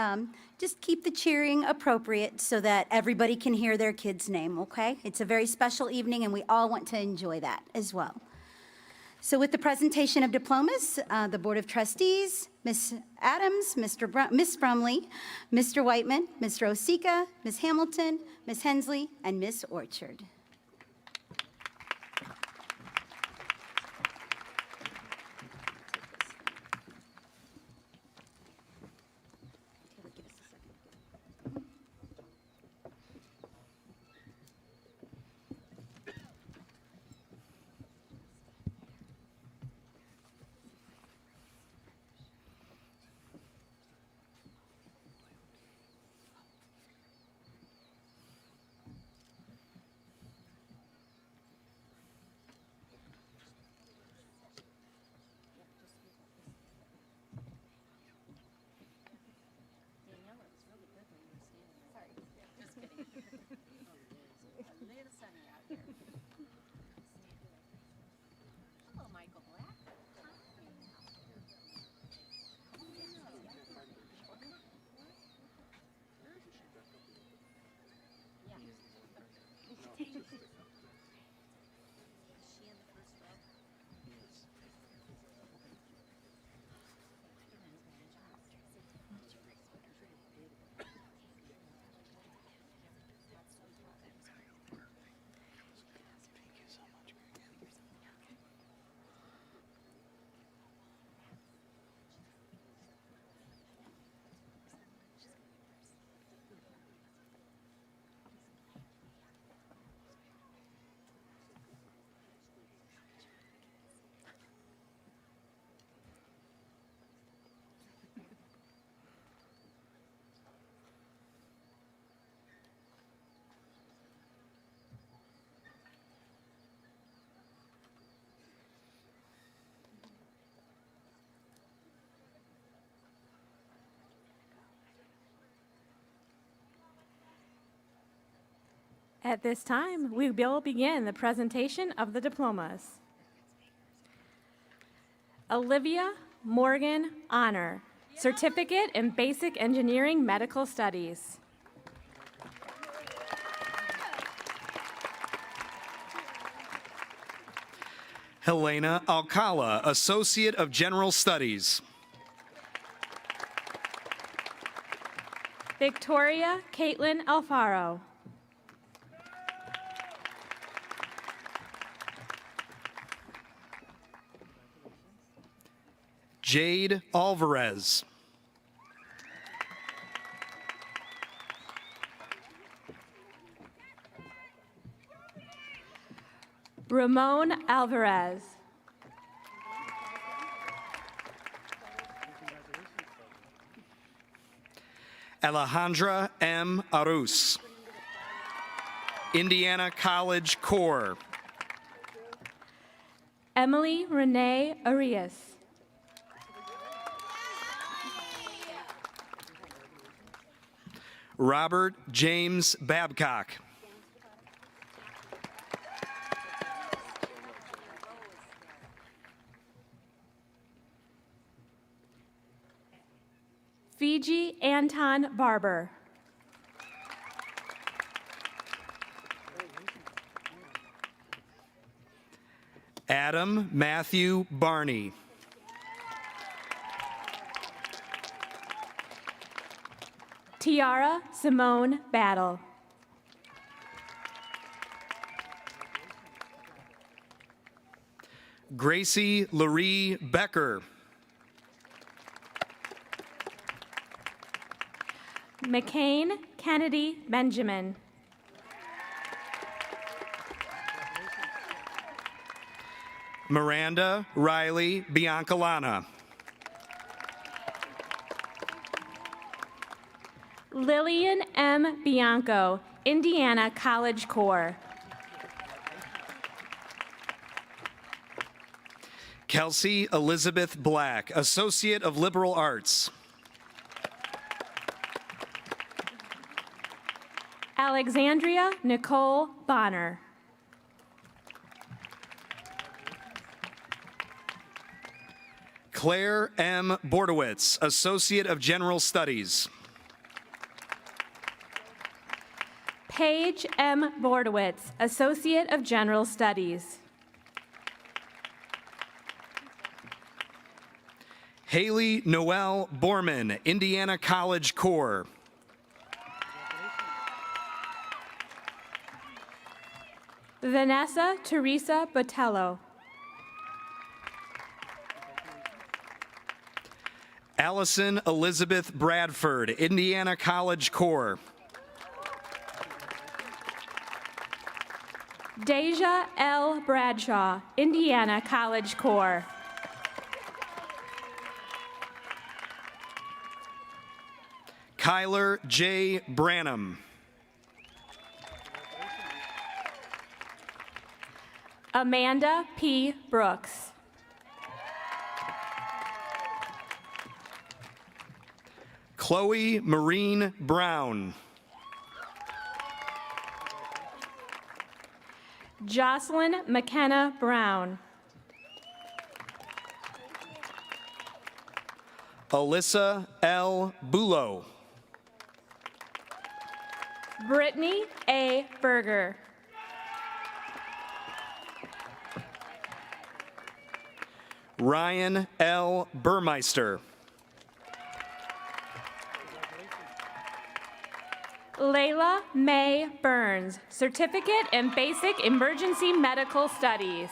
just keep the cheering appropriate so that everybody can hear their kid's name, okay? It's a very special evening, and we all want to enjoy that as well. So with the presentation of diplomas, the Board of Trustees, Ms. Adams, Miss Brumley, Mr. Whiteman, Mr. Osika, Ms. Hamilton, Ms. Hensley, and Ms. Orchard. At this time, we will begin the presentation of the diplomas. Olivia Morgan Honor, Certificate in Basic Engineering Medical Studies. Helena Alcala, Associate of General Studies. Victoria Caitlin Alfaro. Jade Alvarez. Ramon Alvarez. Alejandra M. Arus. Indiana College Corps. Emily Renee Arias. Robert James Babcock. Fiji Anton Barber. Adam Matthew Barney. Tiara Simone Battle. Gracie Larie Becker. McCain Kennedy Benjamin. Miranda Riley Biancalana. Lillian M. Bianco, Indiana College Corps. Kelsey Elizabeth Black, Associate of Liberal Arts. Alexandria Nicole Bonner. Claire M. Bordowitz, Associate of General Studies. Paige M. Bordowitz, Associate of General Studies. Haley Noel Borman, Indiana College Corps. Vanessa Teresa Botello. Allison Elizabeth Bradford, Indiana College Corps. Deja L. Bradshaw, Indiana College Corps. Kyler J. Branham. Amanda P. Brooks. Chloe Marine Brown. Jocelyn McKenna Brown. Alyssa L. Bulow. Brittany A. Berger. Ryan L. Burmeister. Layla May Burns, Certificate in Basic Emergency Medical Studies.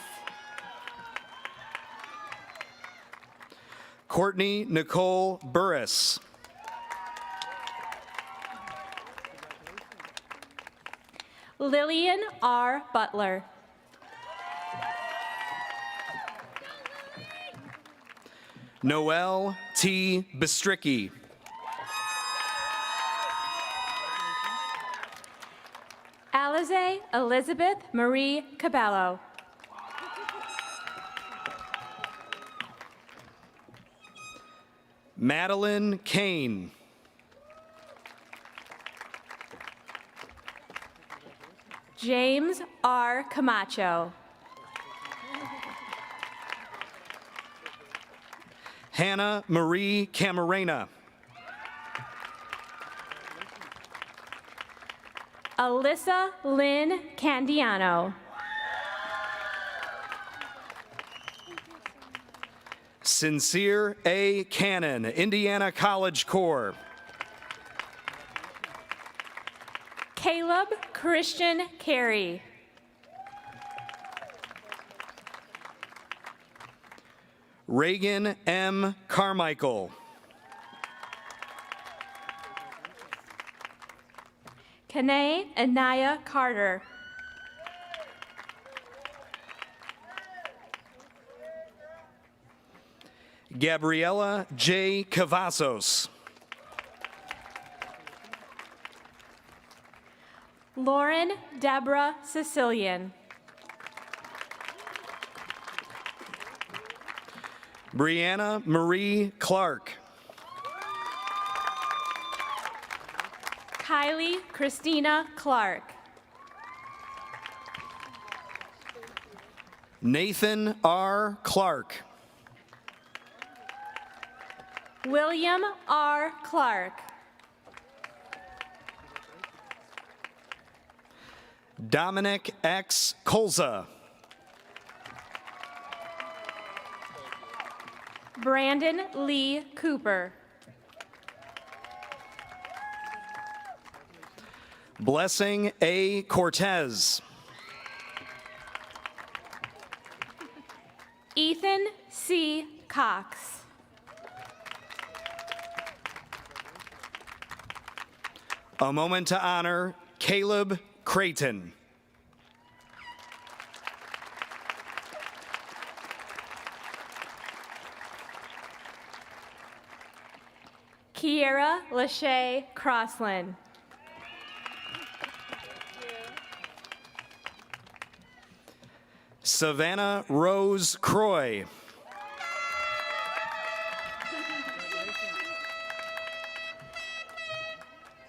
Courtney Nicole Burris. Lillian R. Butler. Noelle T. Bistricki. Alize Elizabeth Marie Cabello. Madeline Kane. James R. Camacho. Hannah Marie Camarena. Alyssa Lynn Candiano. Sincere A. Cannon, Indiana College Corps. Caleb Christian Carey. Reagan M. Carmichael. Kanae Anaya Carter. Gabriela J. Cavazos. Lauren Deborah Sicilian. Brianna Marie Clark. Kylie Christina Clark. Nathan R. Clark. William R. Clark. Dominic X. Colza. Brandon Lee Cooper. Blessing A. Cortez. Ethan C. Cox. A moment to honor Caleb Creighton. Kiera Lachey Crossland. Savannah Rose Croy.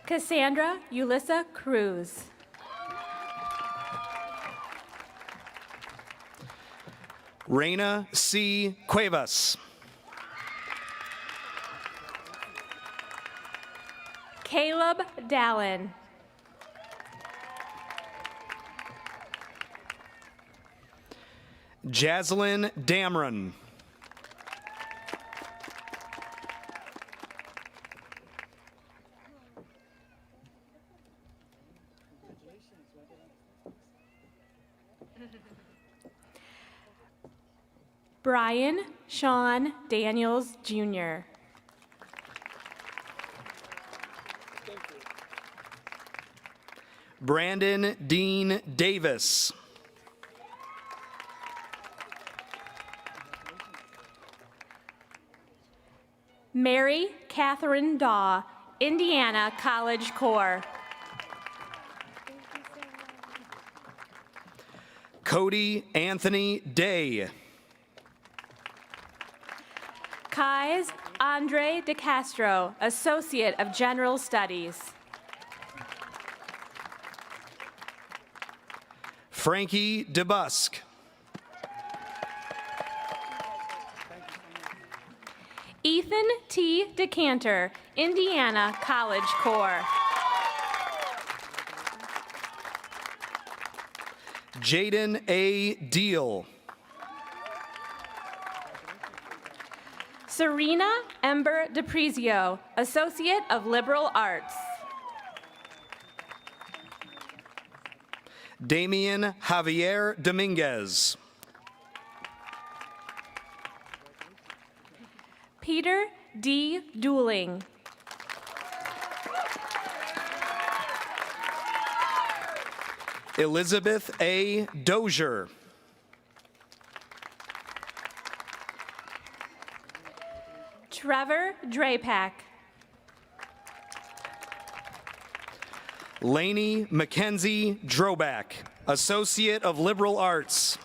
Cassandra Ulissa Cruz. Reina C. Cuevas. Caleb Dallin. Jaslyn Damron. Brian Sean Daniels, Jr. Brandon Dean Davis. Mary Catherine Daw, Indiana College Corps. Cody Anthony Day. Kais Andre De Castro, Associate of General Studies. Frankie DeBusk. Ethan T. DeCanter, Indiana College Corps. Jaden A. Deal. Serena Ember DePrizio, Associate of Liberal Arts. Damian Javier Dominguez. Peter D. Dooling. Elizabeth A. Dozier. Trevor Drapak. Lainey Mackenzie Droback, Associate of Liberal Arts.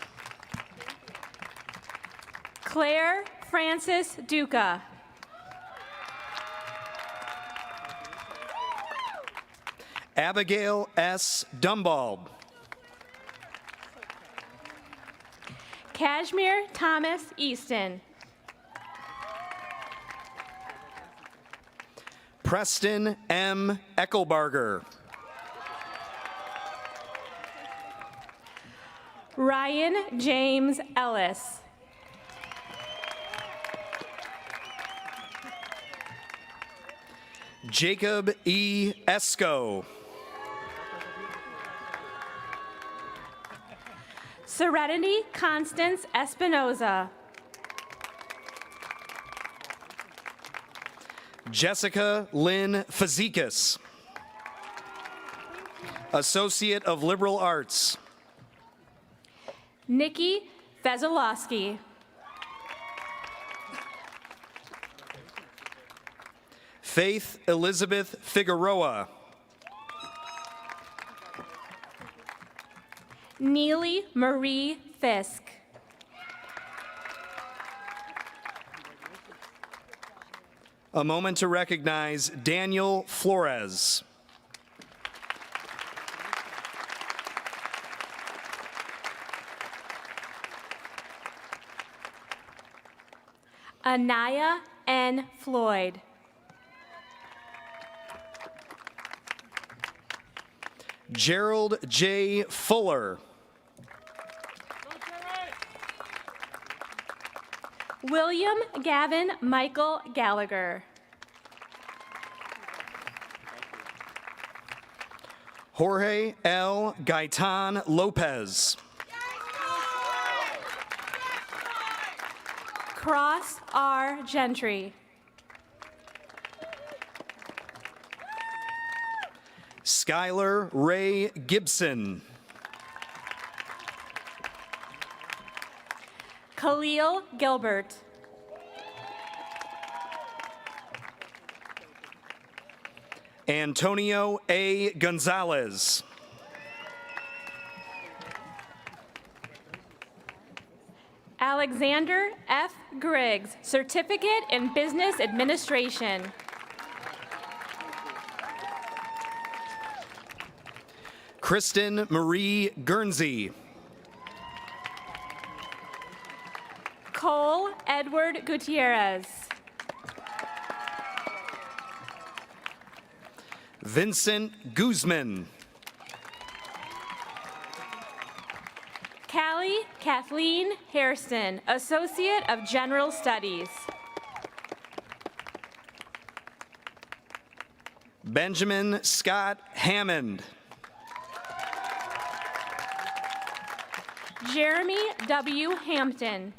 Claire Francis Duca. Abigail S. Dumbald. Kashmir Thomas Easton. Preston M. Eckelbarger. Ryan James Ellis. Jacob E. Esco. Serenity Constance Espinoza. Jessica Lynn Fazekas, Associate of Liberal Arts. Nikki Vezolowski. Faith Elizabeth Figueroa. Neely Marie Fisk. A moment to recognize Daniel Flores. Anaya N. Floyd. Gerald J. Fuller. William Gavin Michael Gallagher. Jorge L. Gaitan Lopez. Cross R. Gentry. Skylar Ray Gibson. Khalil Gilbert. Antonio A. Gonzalez. Alexander F. Griggs, Certificate in Business Administration. Kristen Marie Guernsey. Cole Edward Gutierrez. Vincent Guzman. Callie Kathleen Hairston, Associate of General Studies. Benjamin Scott Hammond. Jeremy W. Hampton.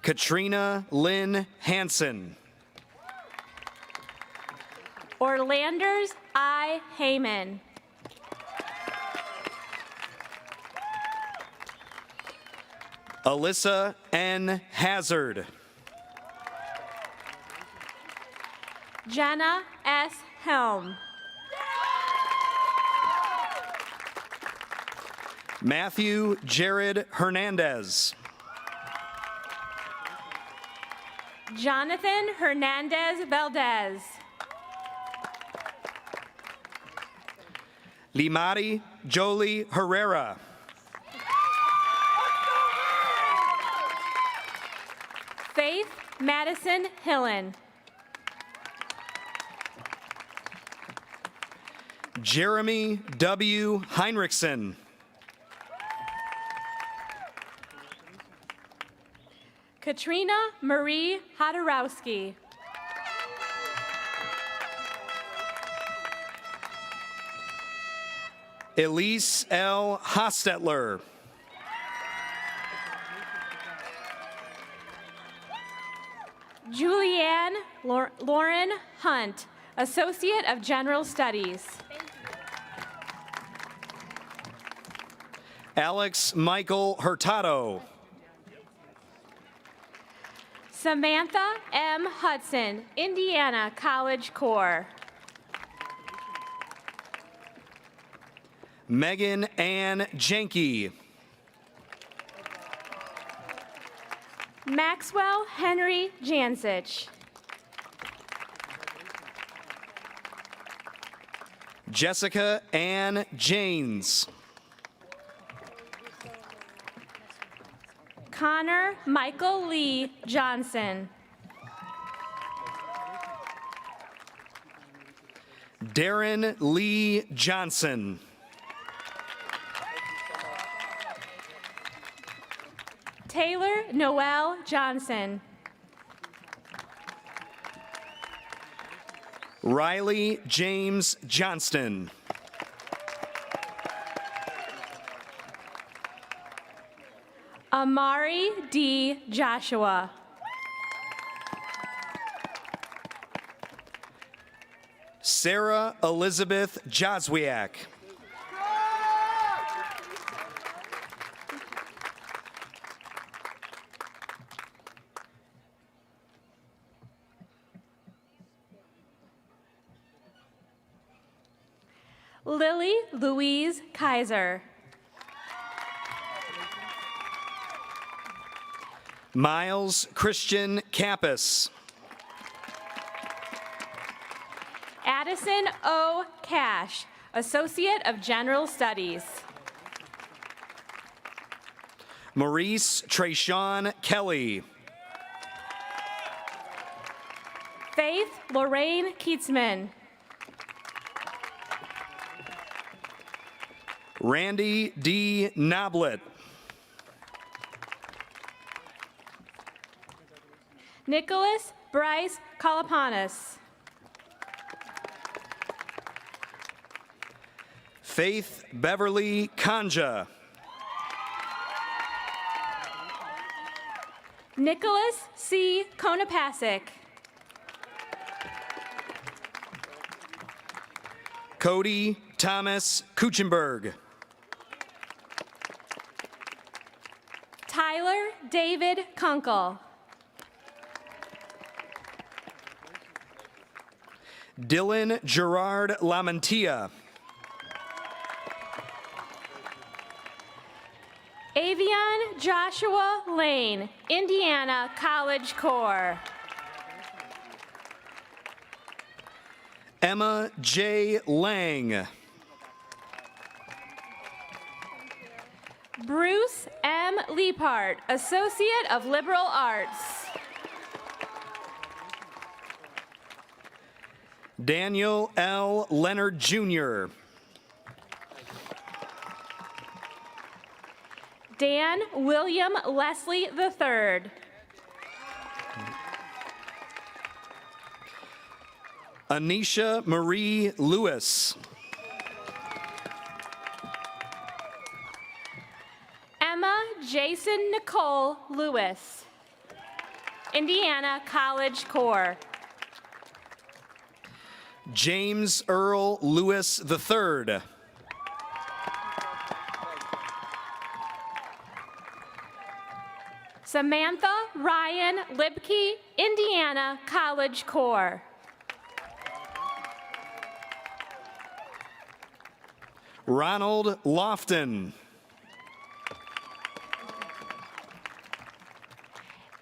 Katrina Lynn Hansen. Orlanders I. Heyman. Alyssa N. Hazard. Jenna S. Helm. Matthew Jared Hernandez. Jonathan Hernandez Valdez. Limari Jolie Herrera. Faith Madison Hillen. Jeremy W. Heinrichsen. Katrina Marie Hodorowski. Elise L. Hostetler. Julianne Lauren Hunt, Associate of General Studies. Alex Michael Hurtado. Samantha M. Hudson, Indiana College Corps. Megan Ann Jenke. Maxwell Henry Jansich. Jessica Ann Janes. Connor Michael Lee Johnson. Darren Lee Johnson. Taylor Noel Johnson. Riley James Johnston. Amari D. Joshua. Sarah Elizabeth Joswiak. Lily Louise Kaiser. Miles Christian Kappas. Addison O. Cash, Associate of General Studies. Maurice Trayshawn Kelly. Faith Lorraine Keatsman. Randy D. Noblet. Nicholas Bryce Kalapanis. Faith Beverly Kanja. Nicholas C. Konopasek. Cody Thomas Kuchenberg. Tyler David Kunkel. Dylan Gerard Lamantia. Avion Joshua Lane, Indiana College Corps. Emma J. Lang. Bruce M. Leapart, Associate of Liberal Arts. Daniel L. Leonard Jr. Dan William Leslie III. Anisha Marie Lewis. Emma Jason Nicole Lewis, Indiana College Corps. James Earl Lewis III. Samantha Ryan Libke, Indiana College Corps. Ronald Lofton.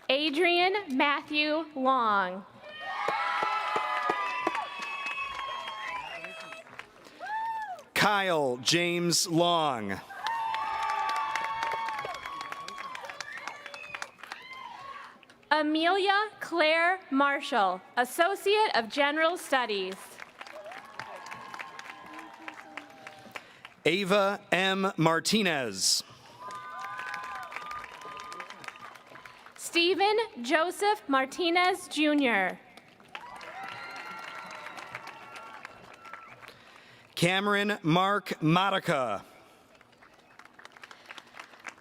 Adrian Matthew Long. Kyle James Long. Amelia Claire Marshall, Associate of General Studies. Ava M. Martinez. Stephen Joseph Martinez, Jr. Cameron Mark Modica.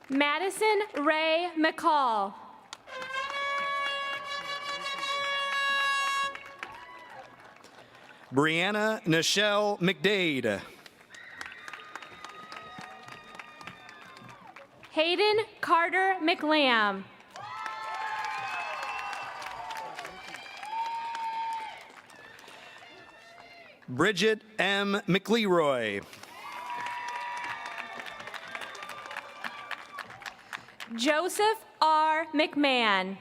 Madison Ray McCall. Brianna Nichelle McDade. Hayden Carter McLam. Bridget M. McLeroy. Joseph R. McMahon.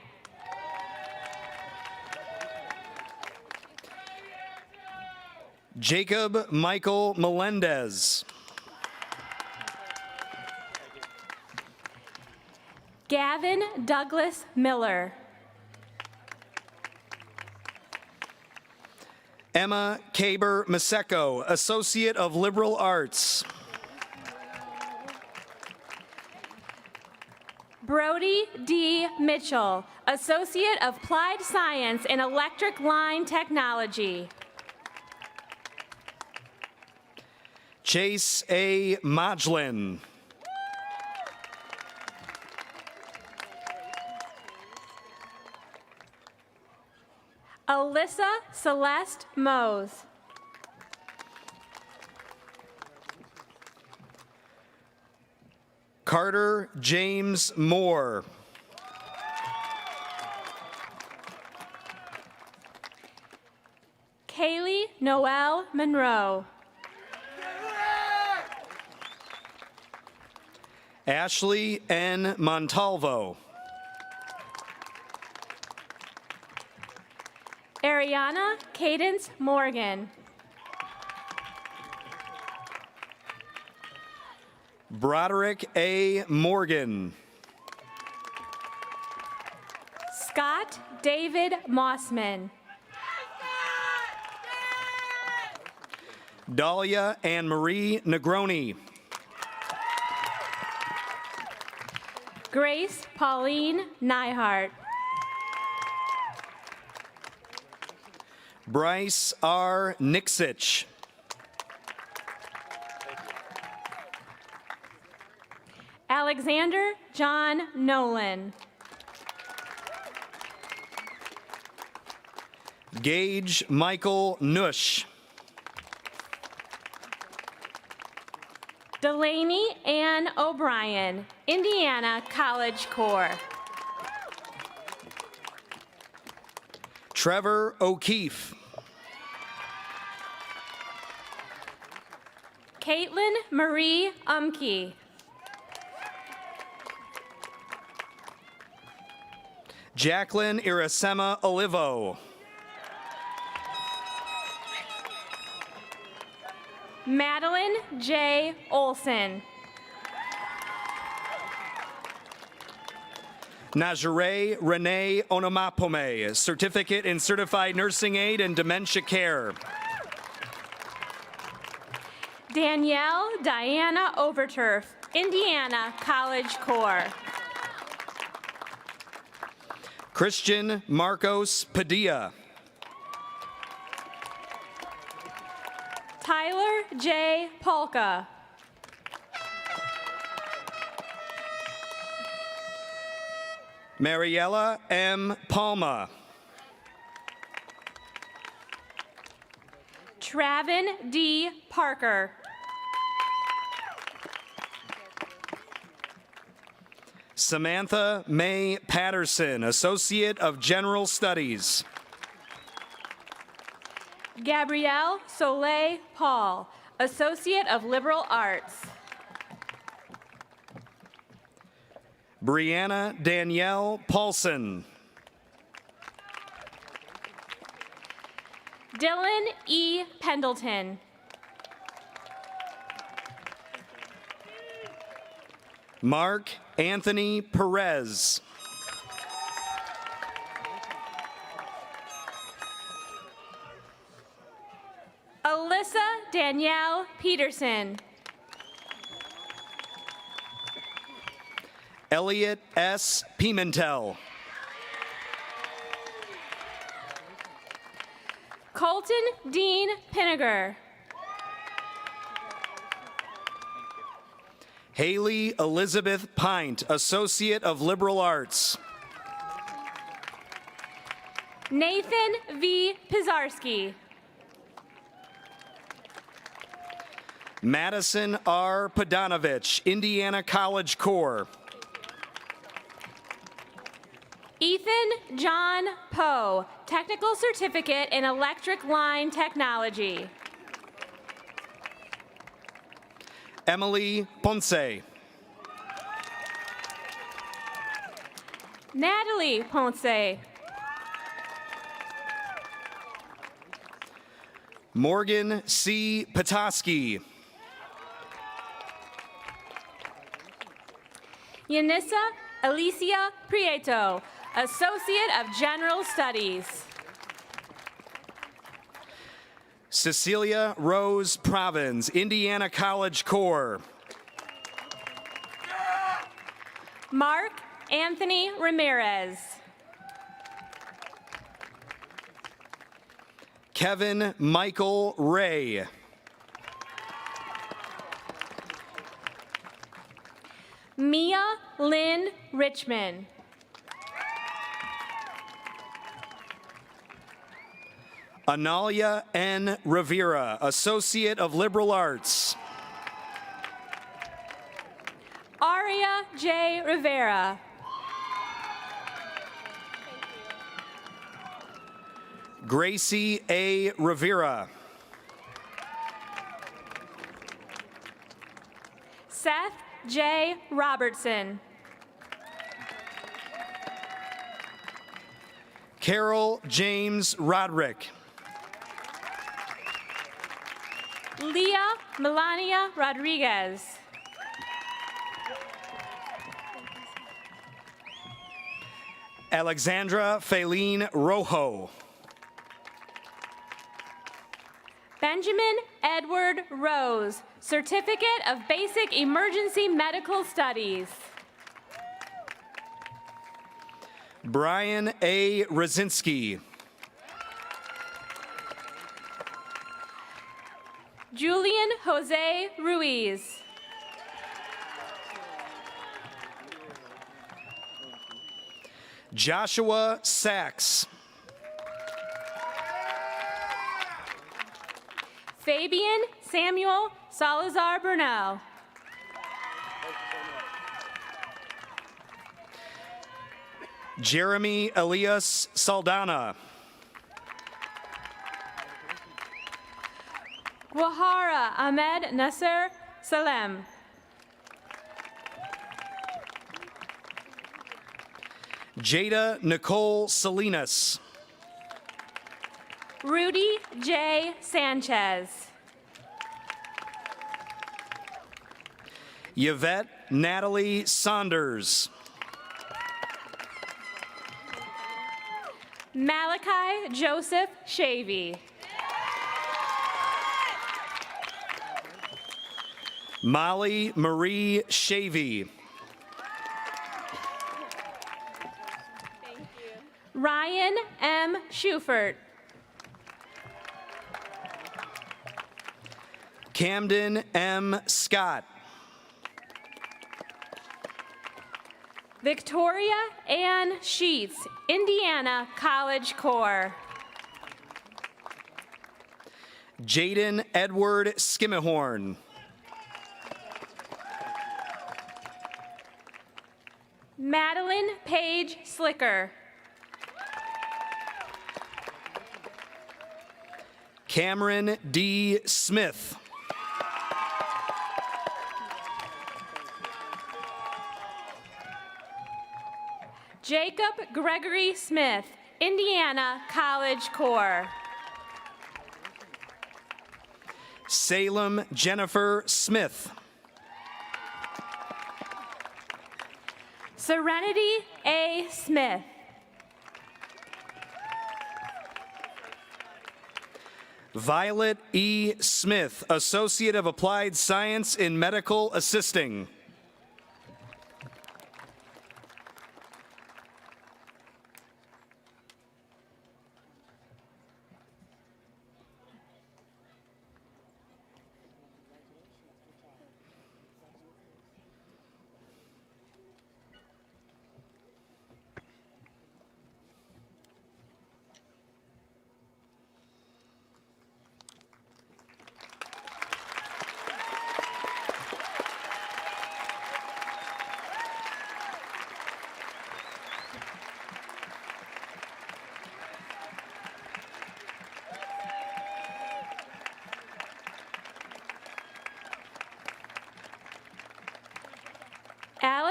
Jacob Michael Melendez. Gavin Douglas Miller. Emma Caber Maseko, Associate of Liberal Arts. Brody D. Mitchell, Associate of Applied Science in Electric Line Technology. Chase A. Modlin. Alyssa Celeste Mose. Carter James Moore. Kaylee Noel Monroe. Ashley N. Montalvo. Ariana Cadence Morgan. Broderick A. Morgan. Scott David Mossman. Dahlia Ann Marie Negroni. Grace Pauline Nyhart. Bryce R. Nixich. Alexander John Nolan. Gage Michael Nush. Delaney Ann O'Brien, Indiana College Corps. Trevor O'Keefe. Caitlin Marie Umke. Jacqueline Irasema Olivo. Madeline J. Olson. Najere Renee Onomapome, Certificate in Certified Nursing Aid and Dementia Care. Danielle Diana Overturf, Indiana College Corps. Christian Marcos Padilla. Tyler J. Polka. Mariella M. Palma. Travin D. Parker. Samantha May Patterson, Associate of General Studies. Gabrielle Soleil Paul, Associate of Liberal Arts. Brianna Danielle Paulson. Dylan E. Pendleton. Mark Anthony Perez. Alyssa Danielle Peterson. Elliot S. Pimentel. Colton Dean Pinniger. Haley Elizabeth Pint, Associate of Liberal Arts. Nathan V. Pizarski. Madison R. Podanovich, Indiana College Corps. Ethan John Poe, Technical Certificate in Electric Line Technology. Emily Ponce. Natalie Ponce. Morgan C. Petoskey. Yanissa Alicia Prieto, Associate of General Studies. Cecilia Rose Provins, Indiana College Corps. Mark Anthony Ramirez. Kevin Michael Ray. Mia Lynn Richmond. Analia N. Rivera, Associate of Liberal Arts. Aria J. Rivera. Gracie A. Rivera. Seth J. Robertson. Carol James Roderick. Leah Melania Rodriguez. Alexandra Faline Rojo. Benjamin Edward Rose, Certificate of Basic Emergency Medical Studies. Brian A. Rosinski. Julian Jose Ruiz. Joshua Sachs. Fabian Samuel Salazar Burnell. Jeremy Elias Saldana. Guahara Ahmed Nasser Salem. Jada Nicole Salinas. Rudy J. Sanchez. Yvette Natalie Saunders. Malachi Joseph Shavy. Molly Marie Shavy. Ryan M. Schufert. Camden M. Scott. Victoria Ann Sheets, Indiana College Corps. Jaden Edward Skimmihorn. Madeline Page Slicker. Cameron D. Smith. Jacob Gregory Smith, Indiana College Corps. Salem Jennifer Smith. Serenity A. Smith. Violet E. Smith, Associate of Applied Science in Medical Assisting.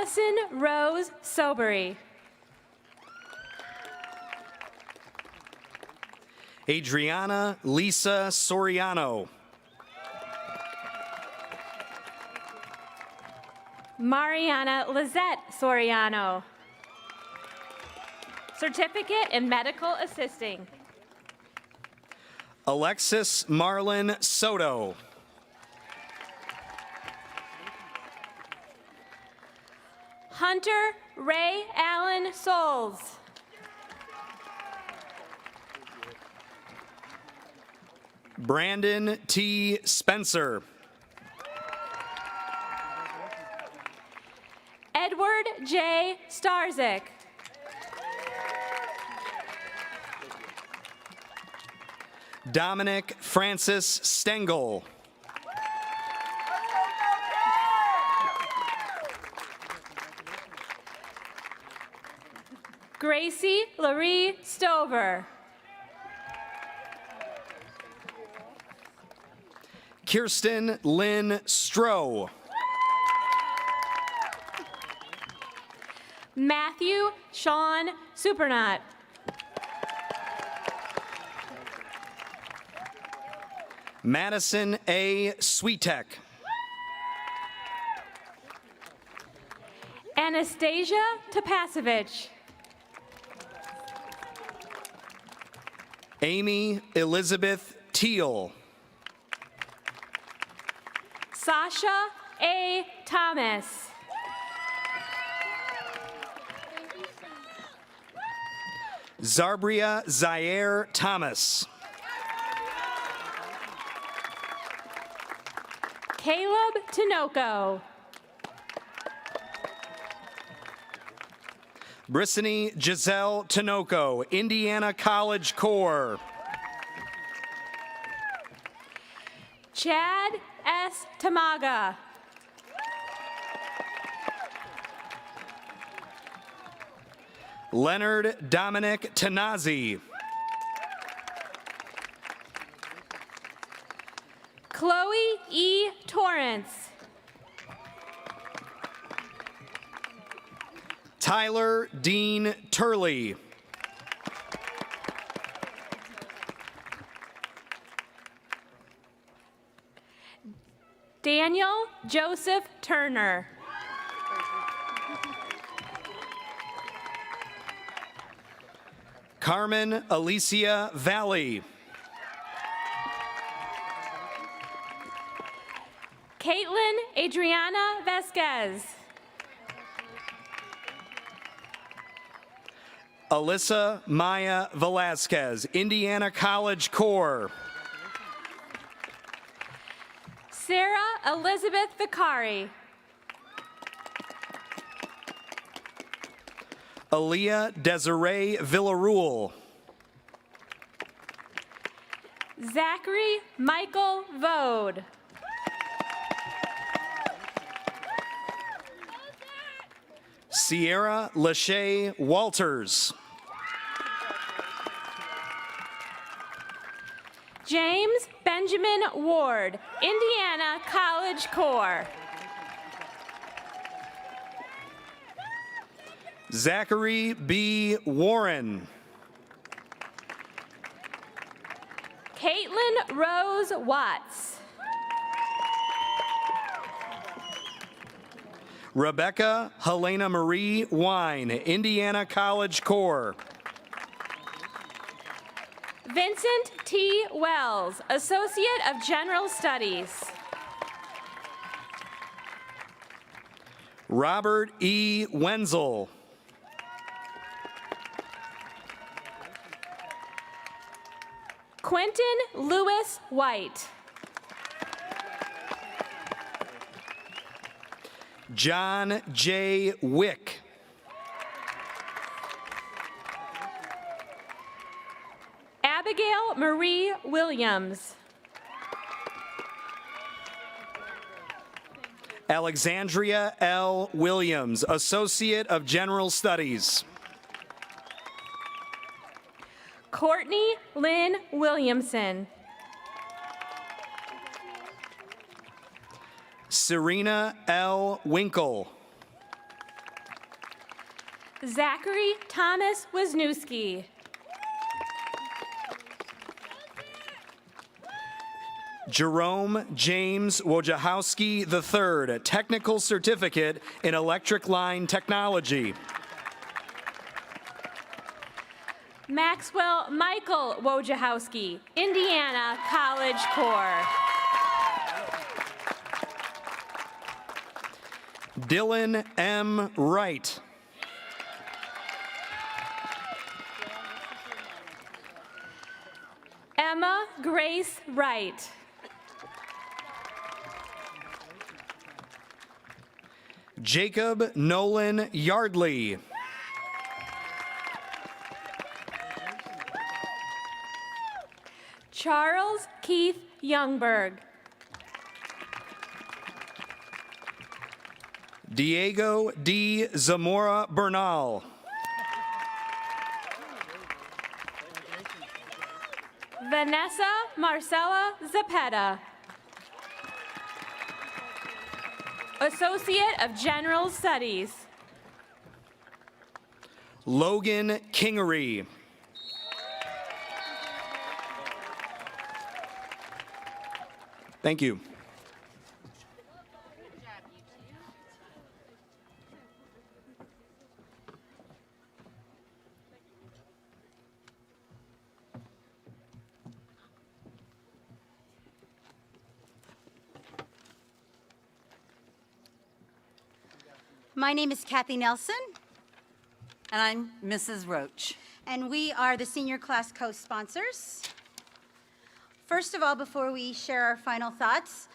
Allison Rose Sobery. Adriana Lisa Soriano. Mariana Lizette Soriano. Certificate in Medical Assisting. Alexis Marlon Soto. Hunter Ray Allen Souls. Brandon T. Spencer. Edward J. Starzik. Dominic Francis Stengel. Gracie Larie Stover. Kirsten Lynn Stroh. Matthew Sean Supernaut. Madison A. Sweetek. Anastasia Topasevich. Amy Elizabeth Teal. Sasha A. Thomas. Zarbria Zaire Thomas. Caleb Tinoco. Brissany Giselle Tinoco, Indiana College Corps. Chad S. Tamaga. Leonard Dominic Tanazi. Chloe E. Torrance. Tyler Dean Turley. Daniel Joseph Turner. Carmen Alicia Valley. Caitlin Adriana Vasquez. Alyssa Maya Velasquez, Indiana College Corps. Sarah Elizabeth Vicari. Aaliyah Desiree Villarreal. Zachary Michael Vode. Sierra Lachey Walters. James Benjamin Ward, Indiana College Corps. Zachary B. Warren. Caitlin Rose Watts. Rebecca Helena Marie Wine, Indiana College Corps. Vincent T. Wells, Associate of General Studies. Robert E. Wenzel. Quentin Lewis White. John J. Wick. Abigail Marie Williams. Alexandria L. Williams, Associate of General Studies. Courtney Lynn Williamson. Serena L. Winkle. Zachary Thomas Wisniewski. Jerome James Wojciechowski III, Technical Certificate in Electric Line Technology. Maxwell Michael Wojciechowski, Indiana College Corps. Dylan M. Wright. Emma Grace Wright. Jacob Nolan Yardley. Charles Keith Youngberg. Diego D. Zamora Bernal. Vanessa Marcella Zapeta. Associate of General Studies. Logan Kingery. Thank you. My name is Kathy Nelson. And I'm Mrs. Roach. And we are the senior class co-sponsors. First of all, before we share our final thoughts,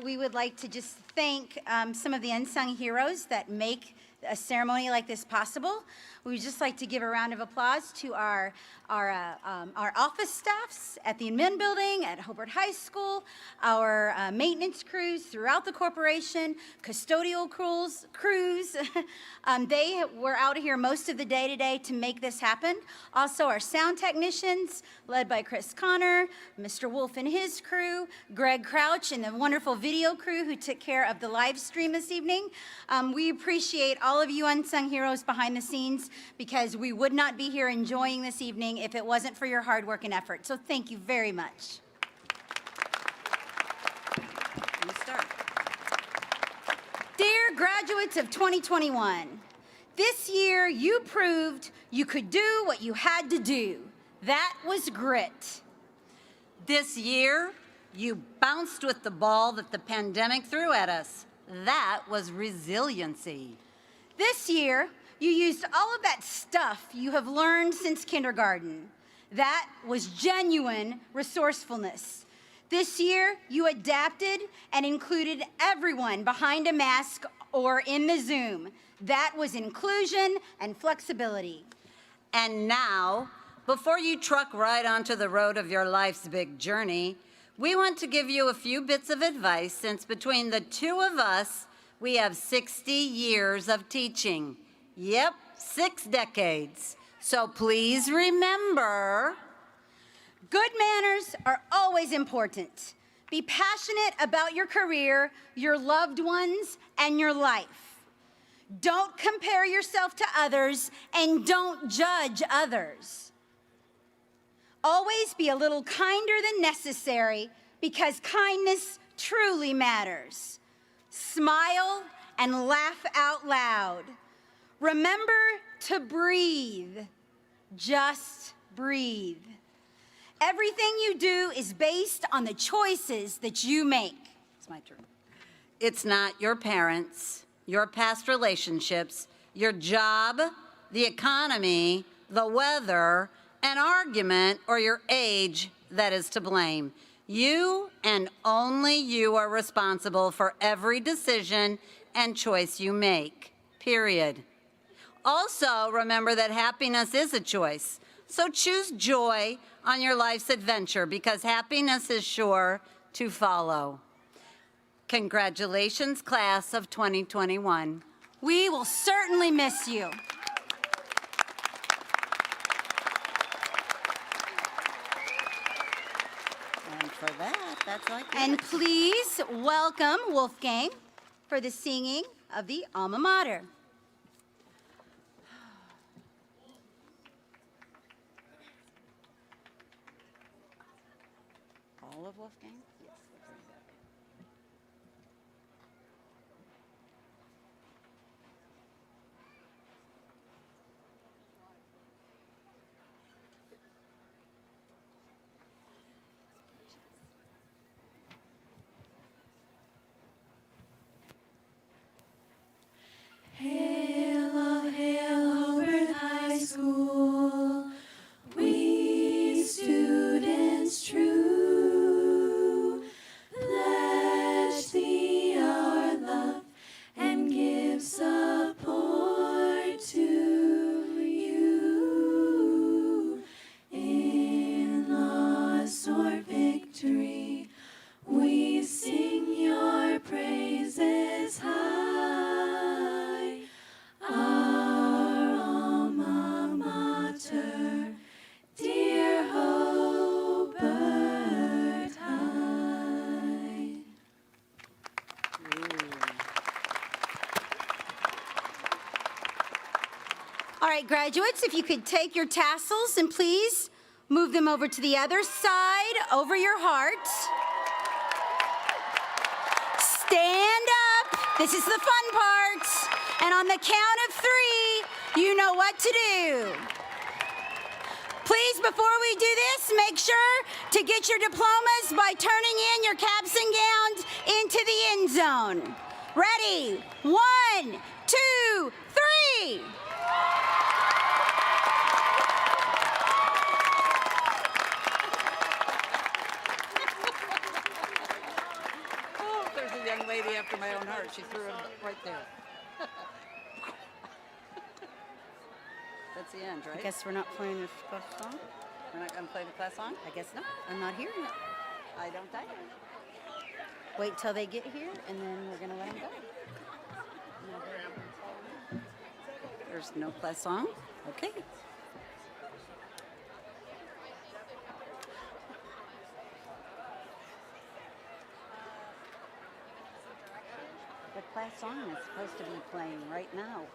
we would like to just thank some of the unsung heroes that make a ceremony like this possible. We would just like to give a round of applause to our office staffs at the admin building, at Hobart High School, our maintenance crews throughout the corporation, custodial crews. They were out here most of the day today to make this happen. Also, our sound technicians, led by Chris Connor, Mr. Wolf and his crew, Greg Crouch and the wonderful video crew who took care of the live stream this evening. We appreciate all of you unsung heroes behind the scenes, because we would not be here enjoying this evening if it wasn't for your hard work and effort. So thank you very much. You start. Dear graduates of 2021, this year you proved you could do what you had to do. That was grit. This year, you bounced with the ball that the pandemic threw at us. That was resiliency. This year, you used all of that stuff you have learned since kindergarten. That was genuine resourcefulness. This year, you adapted and included everyone behind a mask or in the Zoom. That was inclusion and flexibility. And now, before you truck right onto the road of your life's big journey, we want to give you a few bits of advice, since between the two of us, we have 60 years of teaching. Yep, 6 decades. So please remember, good manners are always important. Be passionate about your career, your loved ones, and your life. Don't compare yourself to others, and don't judge others. Always be a little kinder than necessary, because kindness truly matters. Smile and laugh out loud. Remember to breathe. Just breathe. Everything you do is based on the choices that you make. It's my turn. It's not your parents, your past relationships, your job, the economy, the weather, an argument, or your age that is to blame. You and only you are responsible for every decision and choice you make, period. Also, remember that happiness is a choice. So choose joy on your life's adventure, because happiness is sure to follow. Congratulations, class of 2021. We will certainly miss you. And for that, that's like it. And please welcome Wolfgang for the singing of the alma mater. All of Wolfgang? Yes. All right, graduates, if you could take your tassels and please move them over to the other side, over your heart. Stand up. This is the fun part. And on the count of 3, you know what to do. Please, before we do this, make sure to get your diplomas by turning in your caps and gowns into the end zone. Ready? 1, 2, 3. Oh, there's a young lady after my own heart. She threw it right there. That's the end, right? I guess we're not playing this class song. We're not going to play the class song? I guess not. I'm not hearing it. I don't either. Wait till they get here, and then we're going to let them go. There's no class song? Okay. The class song is supposed to be playing right now.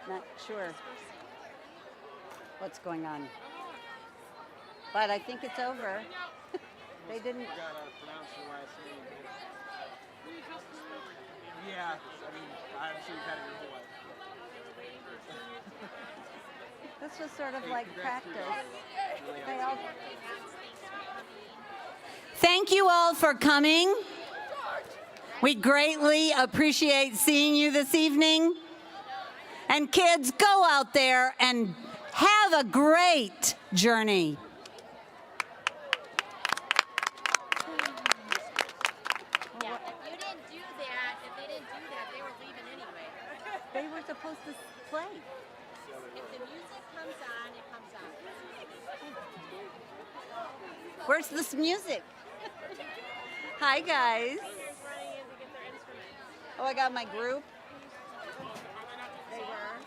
Not sure what's going on, but I think it's over. They didn't. Yeah, I mean, I'm sure you've had it your whole life. This was sort of like practice. They all... Thank you all for coming. We greatly appreciate seeing you this evening. And kids, go out there and have a great journey. Yeah, if you didn't do that, if they didn't do that, they were leaving anyway. They were supposed to play. If the music comes on, it comes on. Where's this music? Hi, guys. Oh, I got my group. They were.